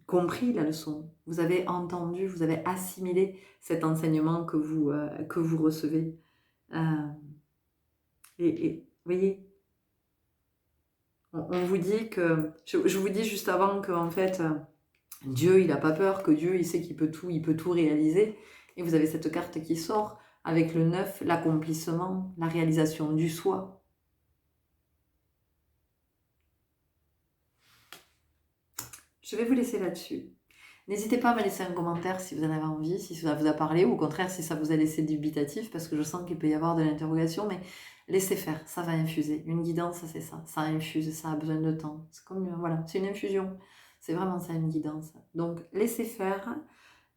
compris la leçon, vous avez entendu, vous avez assimilé cet enseignement que vous recevez. Et voyez, on vous dit que, je vous dis juste avant que en fait, Dieu, il n'a pas peur, que Dieu, il sait qu'il peut tout réaliser. Et vous avez cette carte qui sort avec le 9, l'accomplissement, la réalisation du soi. Je vais vous laisser là-dessus. N'hésitez pas à me laisser un commentaire si vous en avez envie, si ça vous a parlé, ou au contraire si ça vous a laissé dubitatif, parce que je sens qu'il peut y avoir de l'interrogation, mais laissez faire, ça va infuser. Une guidance, c'est ça infuse, ça a besoin de temps. C'est comme, voilà, c'est une infusion. C'est vraiment ça, une guidance. Donc, laissez faire,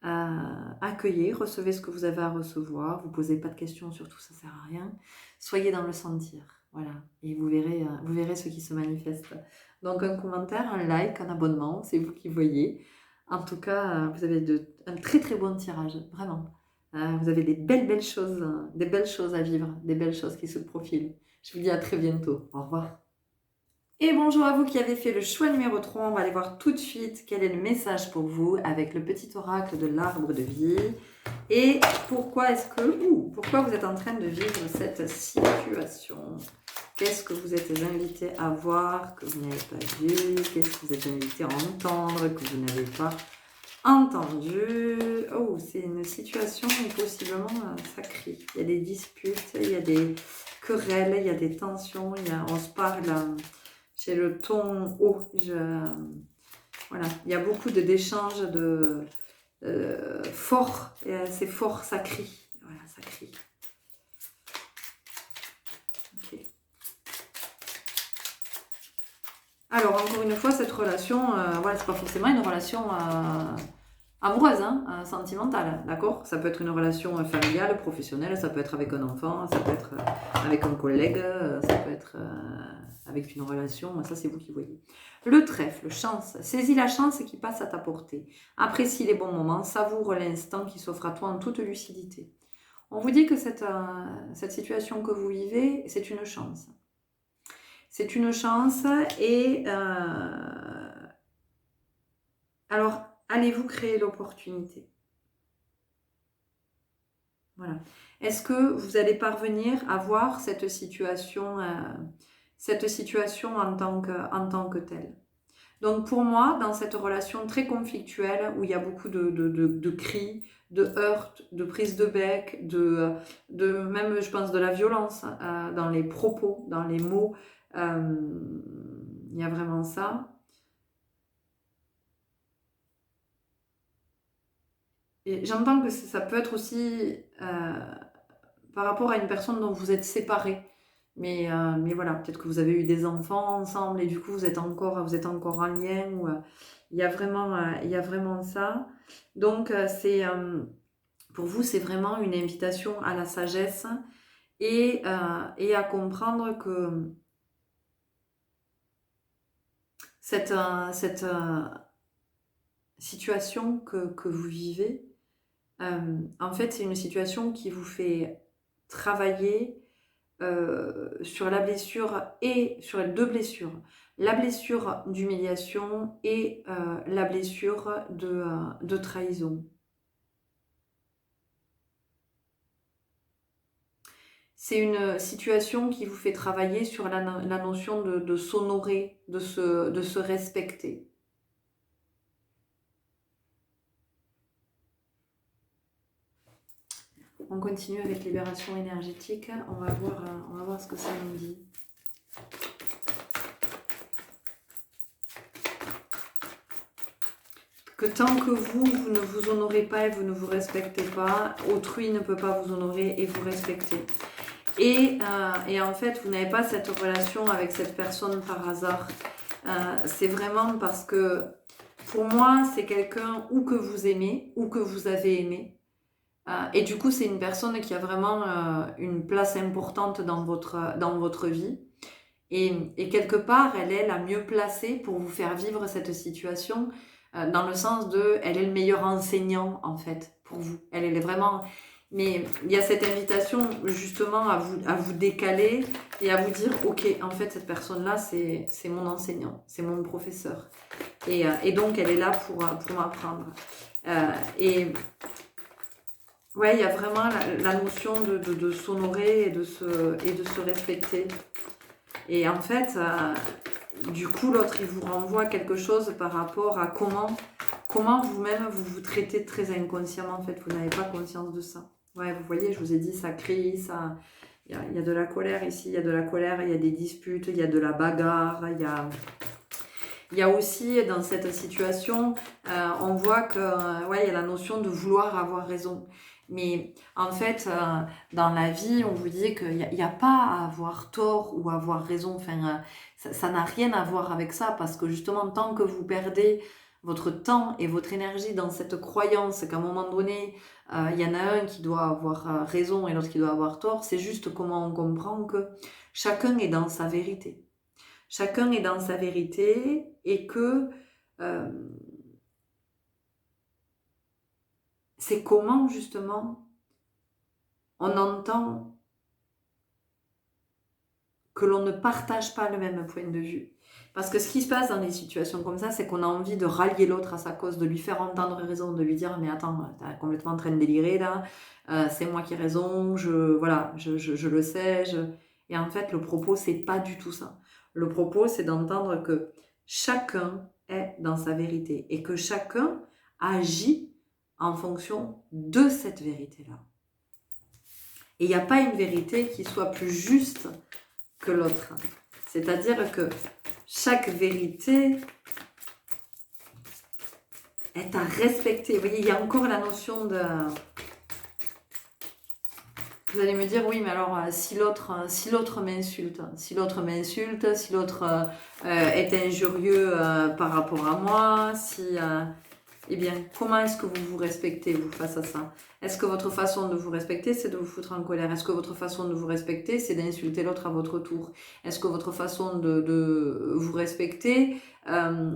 accueillez, recevez ce que vous avez à recevoir, vous posez pas de questions, surtout ça sert à rien. Soyez dans le sentir, voilà, et vous verrez ce qui se manifeste. Donc, un commentaire, un like, un abonnement, c'est vous qui voyez. En tout cas, vous avez un très très bon tirage, vraiment. Vous avez des belles choses à vivre, des belles choses qui se profilent. Je vous dis à très bientôt. Au revoir. Et bonjour à vous qui avez fait le choix numéro 3. On va aller voir tout de suite quel est le message pour vous avec le petit oracle de l'arbre de vie. Et pourquoi vous êtes en train de vivre cette situation? Qu'est-ce que vous êtes invité à voir que vous n'avez pas vu? Qu'est-ce que vous êtes invité à entendre que vous n'avez pas entendu? Oh, c'est une situation où possiblement ça crie. Il y a des disputes, il y a des querelles, il y a des tensions, on se parle, j'ai le ton haut. Voilà, il y a beaucoup d'échanges forts, c'est fort, ça crie. Voilà, ça crie. Alors, encore une fois, cette relation, voilà, c'est pas forcément une relation amoureuse, hein, sentimentale, d'accord? Ça peut être une relation familiale, professionnelle, ça peut être avec un enfant, ça peut être avec un collègue, ça peut être avec une relation, ça c'est vous qui voyez. Le trèfle, chance, saisis la chance qui passe à ta portée. Apprécie les bons moments, savoure l'instant qui s'offre à toi en toute lucidité. On vous dit que cette situation que vous vivez, c'est une chance. C'est une chance et alors allez-vous créer l'opportunité? Voilà. Est-ce que vous allez parvenir à voir cette situation en tant que telle? Donc pour moi, dans cette relation très conflictuelle où il y a beaucoup de cris, de heurts, de prises de bec, de même je pense de la violence dans les propos, dans les mots, il y a vraiment ça. Et j'entends que ça peut être aussi par rapport à une personne dont vous êtes séparés. Mais voilà, peut-être que vous avez eu des enfants ensemble et du coup vous êtes encore en lien. Ou, il y a vraiment ça. Donc pour vous, c'est vraiment une invitation à la sagesse et à comprendre que cette situation que vous vivez, en fait, c'est une situation qui vous fait travailler sur la blessure et sur les deux blessures. La blessure d'humiliation et la blessure de trahison. C'est une situation qui vous fait travailler sur la notion de s'honorer, de se respecter. On continue avec libération énergétique. On va voir ce que ça nous dit. Que tant que vous ne vous honorez pas et vous ne vous respectez pas, autrui ne peut pas vous honorer et vous respecter. Et en fait, vous n'avez pas cette relation avec cette personne par hasard. C'est vraiment parce que, pour moi, c'est quelqu'un ou que vous aimez, ou que vous avez aimé. Et du coup, c'est une personne qui a vraiment une place importante dans votre vie. Et quelque part, elle est la mieux placée pour vous faire vivre cette situation, dans le sens de, elle est le meilleur enseignant, en fait, pour vous. Elle est vraiment... Mais il y a cette invitation, justement, à vous décaler et à vous dire, ok, en fait, cette personne-là, c'est mon enseignant, c'est mon professeur. Et donc, elle est là pour m'apprendre. Ouais, il y a vraiment la notion de s'honorer et de se respecter. Et en fait, du coup, l'autre, il vous renvoie quelque chose par rapport à comment vous-même vous traitez très inconsciemment. En fait, vous n'avez pas conscience de ça. Ouais, vous voyez, je vous ai dit, ça crie, ça... Il y a de la colère ici, il y a de la colère, il y a des disputes, il y a de la bagarre, il Il y a aussi dans cette situation, on voit que ouais, il y a la notion de vouloir avoir raison. Mais en fait, dans la vie, on vous dit qu'il n'y a pas à avoir tort ou avoir raison. Enfin, ça n'a rien à voir avec ça parce que justement, tant que vous perdez votre temps et votre énergie dans cette croyance qu'à un moment donné, il y en a un qui doit avoir raison et l'autre qui doit avoir tort, c'est juste comment on comprend que chacun est dans sa vérité. Chacun est dans sa vérité et que euh, c'est comment justement on entend que l'on ne partage pas le même point de vue. Parce que ce qui se passe dans des situations comme ça, c'est qu'on a envie de rallier l'autre à sa cause, de lui faire entendre raison, de lui dire « mais attends, t'es complètement en train de délirer là, c'est moi qui ai raison, voilà, je le sais. » Et en fait, le propos, c'est pas du tout ça. Le propos, c'est d'entendre que chacun est dans sa vérité et que chacun agit en fonction de cette vérité-là. Et il n'y a pas une vérité qui soit plus juste que l'autre. C'est-à-dire que chaque vérité est à respecter. Vous voyez, il y a encore la notion de... Vous allez me dire, oui, mais alors, si l'autre m'insulte, si l'autre est injurieux par rapport à moi, eh bien, comment est-ce que vous vous respectez, vous, face à ça? Est-ce que votre façon de vous respecter, c'est de vous foutre en colère? Est-ce que votre façon de vous respecter, c'est d'insulter l'autre à votre tour? Est-ce que votre façon de vous respecter,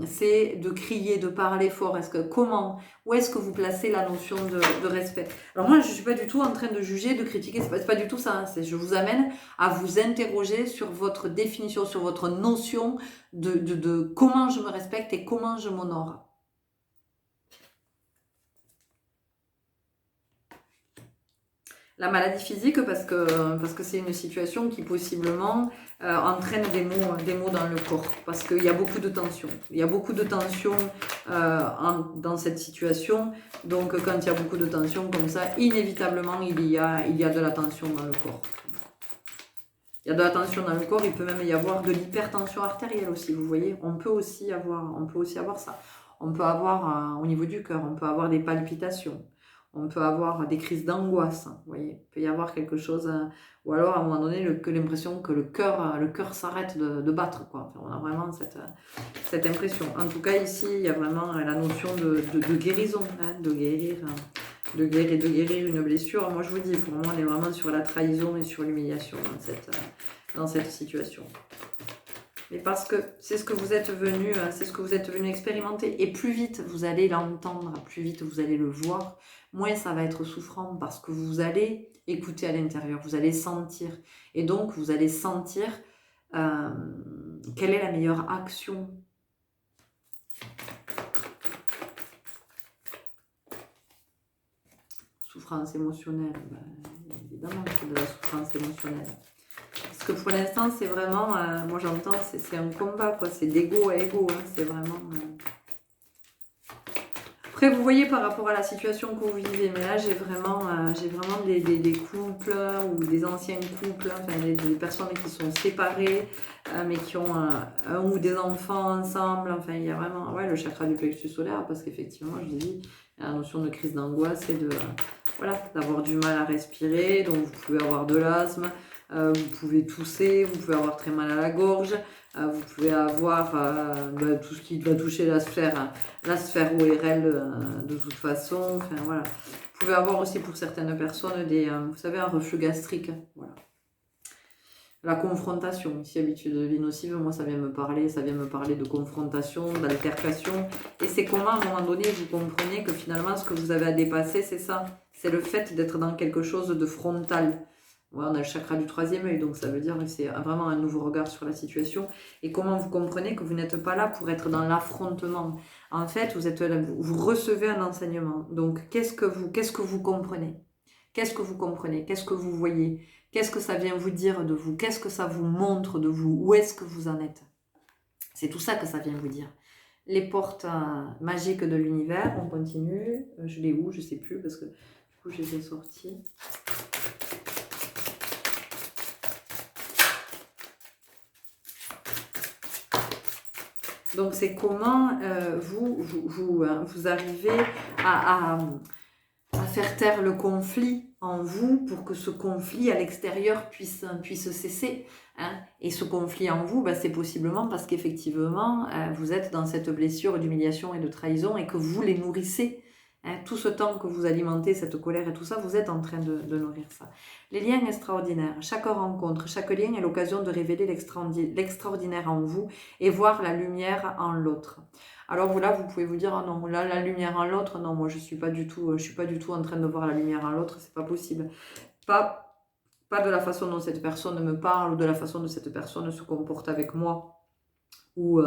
c'est de crier, de parler fort? Où est-ce que vous placez la notion de respect? Alors moi, je ne suis pas du tout en train de juger, de critiquer, c'est pas du tout ça. Hein. Je vous amène à vous interroger sur votre définition, sur votre notion de comment je me respecte et comment je m'honore. La maladie physique parce que c'est une situation qui possiblement entraîne des maux dans le corps parce qu'il y a beaucoup de tension. Il y a beaucoup de tension dans cette situation. Donc quand il y a beaucoup de tension comme ça, inévitablement il y a de la tension dans le corps. Il y a de la tension dans le corps, il peut même y avoir de l'hypertension artérielle aussi, vous voyez. On peut aussi avoir ça. On peut avoir au niveau du cœur, on peut avoir des palpitations. On peut avoir des crises d'angoisse, vous voyez. Il peut y avoir quelque chose, ou alors à un moment donné, l'impression que le cœur s'arrête de battre, quoi. Enfin, on a vraiment cette impression. En tout cas, ici, il y a vraiment la notion de guérison, hein, de guérir une blessure. Moi, je vous dis, pour moi, on est vraiment sur la trahison et sur l'humiliation dans cette situation. Mais parce que c'est ce que vous êtes venu, expérimenter. Et plus vite vous allez l'entendre, plus vite vous allez le voir, moins ça va être souffrant parce que vous allez écouter à l'intérieur, vous allez sentir. Et donc vous allez sentir quelle est la meilleure action. Souffrance émotionnelle, évidemment c'est de la souffrance émotionnelle. Parce que pour l'instant, c'est vraiment, moi j'entends, c'est un combat, quoi. C'est d'ego à ego, hein. C'est vraiment... Après, vous voyez par rapport à la situation que vous vivez, mais là, j'ai vraiment des couples ou des anciens couples, enfin des personnes qui sont séparées, mais qui ont un ou des enfants ensemble. Enfin, il y a vraiment, ouais, le chakra du plexus solaire, parce qu'effectivement, je dis, il y a la notion de crise d'angoisse et de, voilà, d'avoir du mal à respirer, donc vous pouvez avoir de l'asthme. Vous pouvez tousser, vous pouvez avoir très mal à la gorge, vous pouvez avoir tout ce qui va toucher la sphère ORL de toute façon. Enfin, voilà. Vous pouvez avoir aussi pour certaines personnes vous savez, un reflux gastrique. Voilà. La confrontation, ici habitude de vie nocive, moi ça vient me parler de confrontation, d'altercation. Et c'est comment à un moment donné vous comprenez que finalement ce que vous avez à dépasser, c'est ça. C'est le fait d'être dans quelque chose de frontal. Ouais, on a le chakra du troisième œil, donc ça veut dire que c'est vraiment un nouveau regard sur la situation. Et comment vous comprenez que vous n'êtes pas là pour être dans l'affrontement. En fait, vous recevez un enseignement. Donc, qu'est-ce que vous comprenez? Qu'est-ce que vous comprenez? Qu'est-ce que vous voyez? Qu'est-ce que ça vient vous dire de vous? Qu'est-ce que ça vous montre de vous? Où est-ce que vous en êtes? C'est tout ça que ça vient vous dire. Les portes magiques de l'univers, on continue. Je l'ai où? Je ne sais plus parce que du coup, je les ai sorties. Donc c'est comment vous arrivez à faire taire le conflit en vous pour que ce conflit à l'extérieur puisse cesser. Hein. Et ce conflit en vous, c'est possiblement parce qu'effectivement, vous êtes dans cette blessure d'humiliation et de trahison et que vous les nourrissez. Hein. Tout ce temps que vous alimentez cette colère et tout ça, vous êtes en train de nourrir ça. Les liens extraordinaires, chaque rencontre, chaque lien est l'occasion de révéler l'extraordinaire en vous et voir la lumière en l'autre. Alors voilà, vous pouvez vous dire, ah non, là, la lumière en l'autre, non, moi je suis pas du tout en train de voir la lumière en l'autre, c'est pas possible. Pas de la façon dont cette personne me parle ou de la façon dont cette personne se comporte avec moi. Ou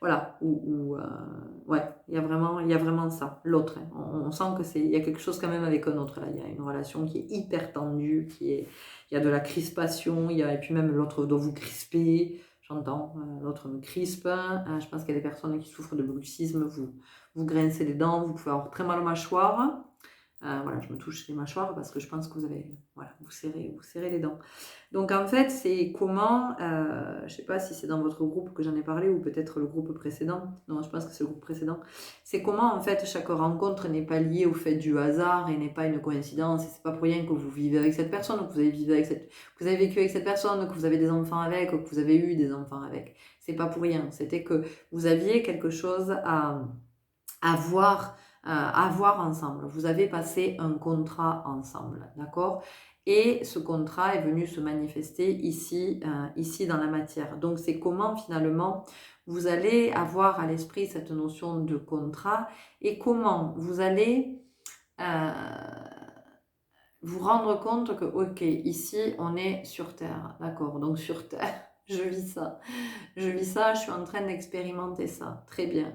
voilà, ouais, il y a vraiment ça, l'autre. Hein. On sent que il y a quelque chose quand même avec un autre là. Il y a une relation qui est hyper tendue, il y a de la crispation, et puis même l'autre doit vous crisper. J'entends, l'autre me crispe. Je pense qu'il y a des personnes qui souffrent de bruxisme, vous grincez les dents, vous pouvez avoir très mal aux mâchoires. Voilà, je me touche les mâchoires parce que je pense que vous serrez les dents. Donc en fait, c'est comment, je ne sais pas si c'est dans votre groupe que j'en ai parlé ou peut-être le groupe précédent. Non, je pense que c'est le groupe précédent. C'est comment en fait chaque rencontre n'est pas liée au fait du hasard et n'est pas une coïncidence. Et c'est pas pour rien que vous vivez avec cette personne, que vous avez vécu avec cette personne, que vous avez des enfants avec, que vous avez eu des enfants avec. C'est pas pour rien. C'était que vous aviez quelque chose à voir ensemble. Vous avez passé un contrat ensemble, d'accord? Et ce contrat est venu se manifester ici dans la matière. Donc c'est comment finalement vous allez avoir à l'esprit cette notion de contrat et comment vous allez vous rendre compte que, ok, ici on est sur Terre, d'accord? Donc sur Terre, je vis ça, je suis en train d'expérimenter ça, très bien.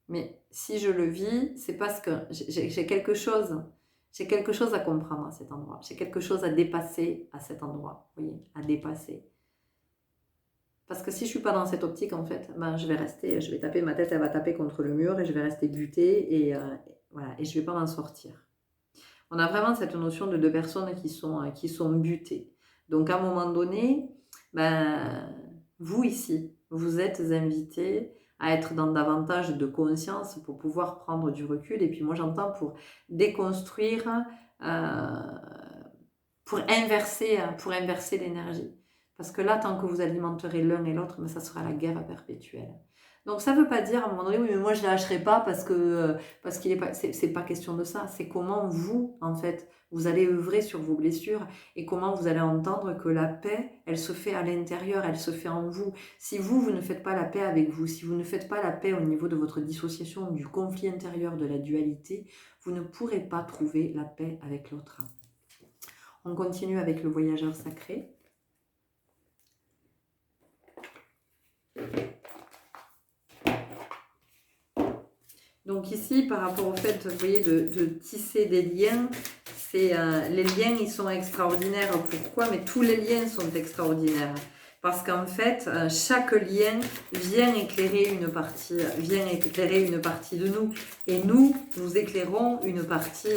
Mais si je le vis, c'est parce que j'ai quelque chose à comprendre à cet endroit. J'ai quelque chose à dépasser à cet endroit. Vous voyez, à dépasser. Parce que si je ne suis pas dans cette optique, en fait, je vais taper, ma tête, elle va taper contre le mur et je vais rester butée et voilà, et je ne vais pas m'en sortir. On a vraiment cette notion de deux personnes qui sont butées. Donc à un moment donné, vous ici, vous êtes invités à être dans davantage de conscience pour pouvoir prendre du recul. Et puis moi j'entends pour déconstruire, pour inverser l'énergie. Parce que là, tant que vous alimenterez l'un et l'autre, ça sera la guerre perpétuelle. Donc ça ne veut pas dire à un moment donné, oui mais moi je ne lâcherai pas parce qu'il est pas. C'est pas question de ça. C'est comment vous, en fait, vous allez œuvrer sur vos blessures et comment vous allez entendre que la paix, elle se fait à l'intérieur, elle se fait en vous. Si vous ne faites pas la paix avec vous, si vous ne faites pas la paix au niveau de votre dissociation, du conflit intérieur, de la dualité, vous ne pourrez pas trouver la paix avec l'autre. On continue avec le voyageur sacré. Donc ici, par rapport au fait, vous voyez, de tisser des liens, les liens, ils sont extraordinaires. Pourquoi? Mais tous les liens sont extraordinaires. Parce qu'en fait, chaque lien vient éclairer une partie de nous. Et nous éclairons une partie,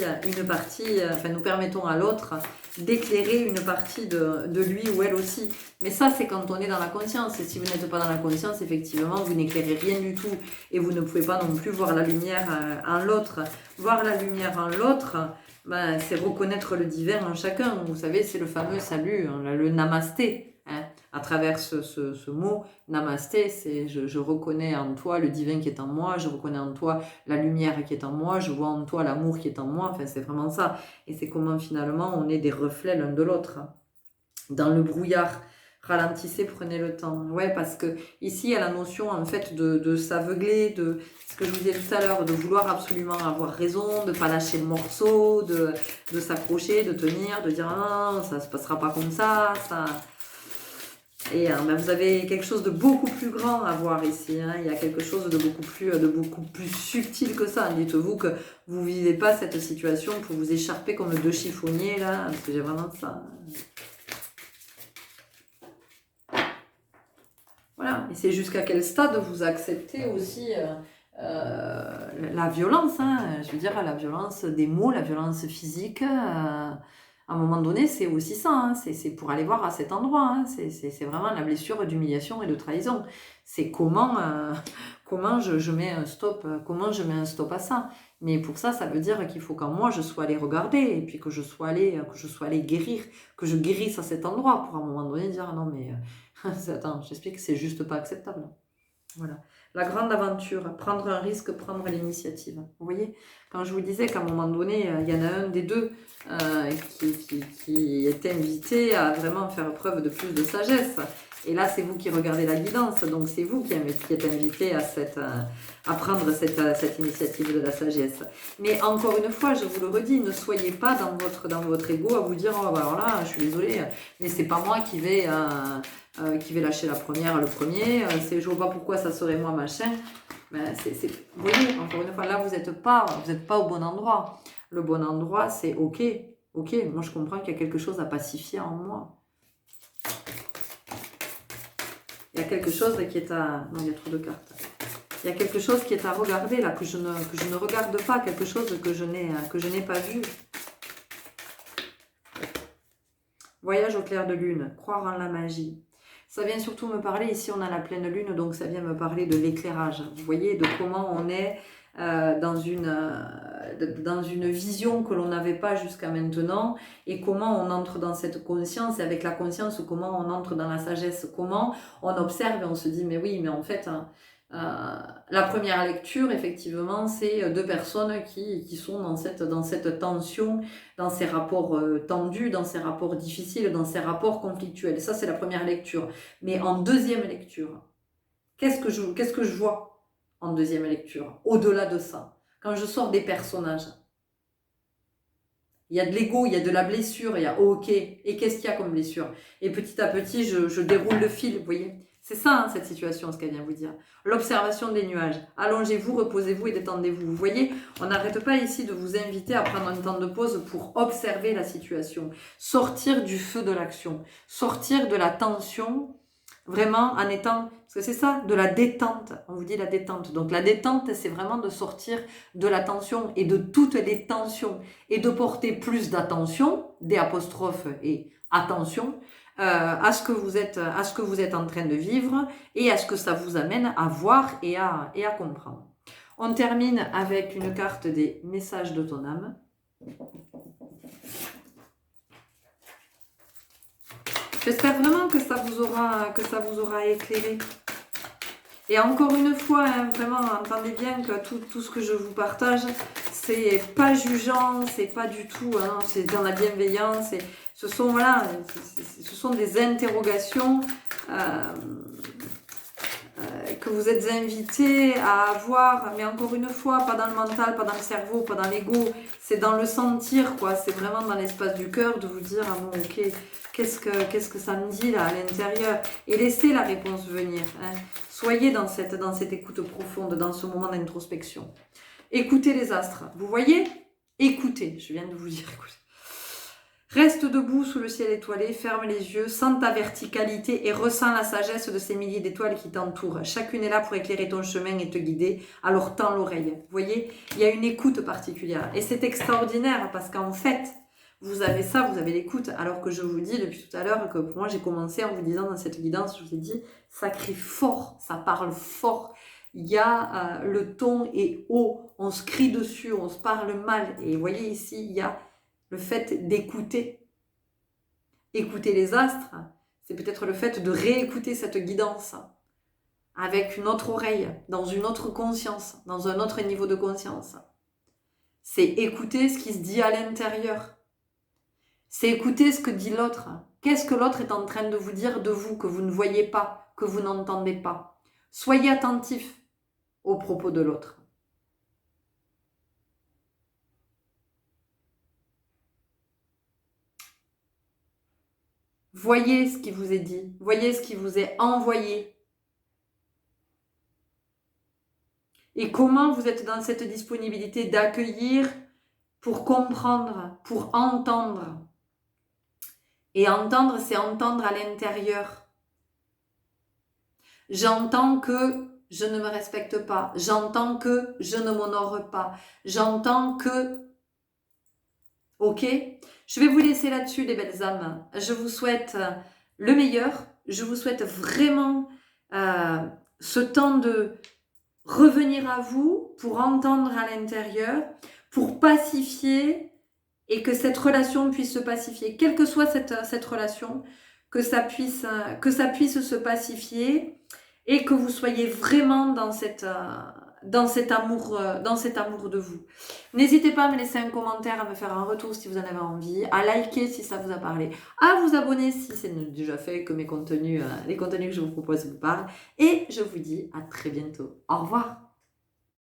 nous permettons à l'autre d'éclairer une partie de lui ou elle aussi. Mais ça, c'est quand on est dans la conscience. Et si vous n'êtes pas dans la conscience, effectivement, vous n'éclairez rien du tout. Et vous ne pouvez pas non plus voir la lumière en l'autre. Voir la lumière en l'autre, c'est reconnaître le divin en chacun. Vous savez, c'est le fameux salut, le namasté. Hein. À travers ce mot, namasté, c'est je reconnais en toi le divin qui est en moi, je reconnais en toi la lumière qui est en moi, je vois en toi l'amour qui est en moi, enfin c'est vraiment ça. Et c'est comment finalement on est des reflets l'un de l'autre. Dans le brouillard, ralentissez, prenez le temps. Ouais, parce que ici il y a la notion en fait de s'aveugler, de ce que je vous disais tout à l'heure, de vouloir absolument avoir raison, de ne pas lâcher le morceau, de s'accrocher, de tenir, de dire non, ça se passera pas comme ça. Et vous avez quelque chose de beaucoup plus grand à voir ici. Hein. Il y a quelque chose de beaucoup plus subtil que ça. Dites-vous que vous ne vivez pas cette situation pour vous écharper comme deux chiffonniers, là, parce que j'ai vraiment ça. Voilà. Et c'est jusqu'à quel stade vous acceptez aussi la violence. Hein. Je veux dire, la violence des mots, la violence physique. À un moment donné, c'est aussi ça, hein, c'est pour aller voir à cet endroit, hein, c'est vraiment la blessure d'humiliation et de trahison. C'est comment je mets un stop, comment je mets un stop à ça. Mais pour ça, ça veut dire qu'il faut qu'en moi, je sois allée regarder, et puis que je sois allée guérir, que je guérisse à cet endroit, pour à un moment donné dire, ah non mais, attends, j'explique, c'est juste pas acceptable. Voilà. La grande aventure, prendre un risque, prendre l'initiative. Vous voyez, quand je vous disais qu'à un moment donné, il y en a un des deux qui est invité à vraiment faire preuve de plus de sagesse. Et là, c'est vous qui regardez la guidance, donc c'est vous qui êtes invité à prendre cette initiative de la sagesse. Mais encore une fois, je vous le redis, ne soyez pas dans votre ego à vous dire, oh bah alors là, je suis désolée, mais c'est pas moi qui vais lâcher la première, le premier, je vois pas pourquoi ça serait moi, machin. Ben, vous voyez, encore une fois, là, vous n'êtes pas au bon endroit. Le bon endroit, c'est ok, moi je comprends qu'il y a quelque chose à pacifier en moi. Il y a quelque chose qui est à... Non, il y a trop de cartes. Il y a quelque chose qui est à regarder, là, que je ne regarde pas, quelque chose que je n'ai pas vu. Voyage au clair de lune, croire en la magie. Ça vient surtout me parler, ici on a la pleine lune, donc ça vient me parler de l'éclairage. Vous voyez, de comment on est dans une vision que l'on n'avait pas jusqu'à maintenant, et comment on entre dans cette conscience, et avec la conscience, comment on entre dans la sagesse, comment on observe et on se dit, mais oui, mais en fait... la première lecture, effectivement, c'est deux personnes qui sont dans cette tension, dans ces rapports tendus, dans ces rapports difficiles, dans ces rapports conflictuels. Ça, c'est la première lecture. Mais en deuxième lecture, qu'est-ce que je vois en deuxième lecture, au-delà de ça? Quand je sors des personnages, il y a de l'ego, il y a de la blessure, il y a ok, et qu'est-ce qu'il y a comme blessure? Et petit à petit, je déroule le fil, vous voyez? C'est ça, hein, cette situation, ce qu'elle vient vous dire. L'observation des nuages. Allongez-vous, reposez-vous et détendez-vous. Vous voyez, on n'arrête pas ici de vous inviter à prendre un temps de pause pour observer la situation. Sortir du feu de l'action. Sortir de la tension, vraiment en étant... Parce que c'est ça, de la détente. On vous dit la détente. Donc la détente, c'est vraiment de sortir de la tension et de toutes les tensions. Et de porter plus d'attention, des apostrophes et attention, à ce que vous êtes en train de vivre et à ce que ça vous amène à voir et à comprendre. On termine avec une carte des messages de ton âme. J'espère vraiment que ça vous aura éclairé. Et encore une fois, hein, vraiment, entendez bien que tout ce que je vous partage, c'est pas jugeant, c'est pas du tout, hein, c'est dans la bienveillance. Ce sont des interrogations que vous êtes invités à avoir, mais encore une fois, pas dans le mental, pas dans le cerveau, pas dans l'ego, c'est dans le sentir, quoi. C'est vraiment dans l'espace du cœur de vous dire, ah bon, ok, qu'est-ce que ça me dit là à l'intérieur? Et laissez la réponse venir. Hein. Soyez dans cette écoute profonde, dans ce moment d'introspection. Écoutez les astres. Vous voyez? Écoutez. Je viens de vous dire, écoutez. Reste debout sous le ciel étoilé, ferme les yeux, sens ta verticalité et ressens la sagesse de ces milliers d'étoiles qui t'entourent. Chacune est là pour éclairer ton chemin et te guider, alors tends l'oreille. Vous voyez, il y a une écoute particulière. Et c'est extraordinaire parce qu'en fait, vous avez ça, vous avez l'écoute, alors que je vous dis depuis tout à l'heure que pour moi j'ai commencé en vous disant dans cette guidance, je vous ai dit, ça crie fort, ça parle fort. Il y a le ton est haut, on se crie dessus, on se parle mal. Et vous voyez ici, il y a le fait d'écouter. Écouter les astres, c'est peut-être le fait de réécouter cette guidance avec une autre oreille, dans une autre conscience, dans un autre niveau de conscience. C'est écouter ce qui se dit à l'intérieur. C'est écouter ce que dit l'autre. Qu'est-ce que l'autre est en train de vous dire de vous, que vous ne voyez pas, que vous n'entendez pas. Soyez attentif aux propos de l'autre. Voyez ce qui vous est dit, voyez ce qui vous est envoyé. Et comment vous êtes dans cette disponibilité d'accueillir pour comprendre, pour entendre. Et entendre, c'est entendre à l'intérieur. J'entends que je ne me respecte pas. J'entends que je ne m'honore pas. J'entends que Ok? Je vais vous laisser là-dessus, les belles âmes. Je vous souhaite le meilleur. Je vous souhaite vraiment ce temps de revenir à vous pour entendre à l'intérieur, pour pacifier et que cette relation puisse se pacifier. Quelle que soit cette relation, que ça puisse se pacifier et que vous soyez vraiment dans cet amour de vous. N'hésitez pas à me laisser un commentaire, à me faire un retour si vous en avez envie, à liker si ça vous a parlé, à vous abonner si c'est déjà fait, que les contenus que je vous propose vous parlent. Et je vous dis à très bientôt. Au revoir.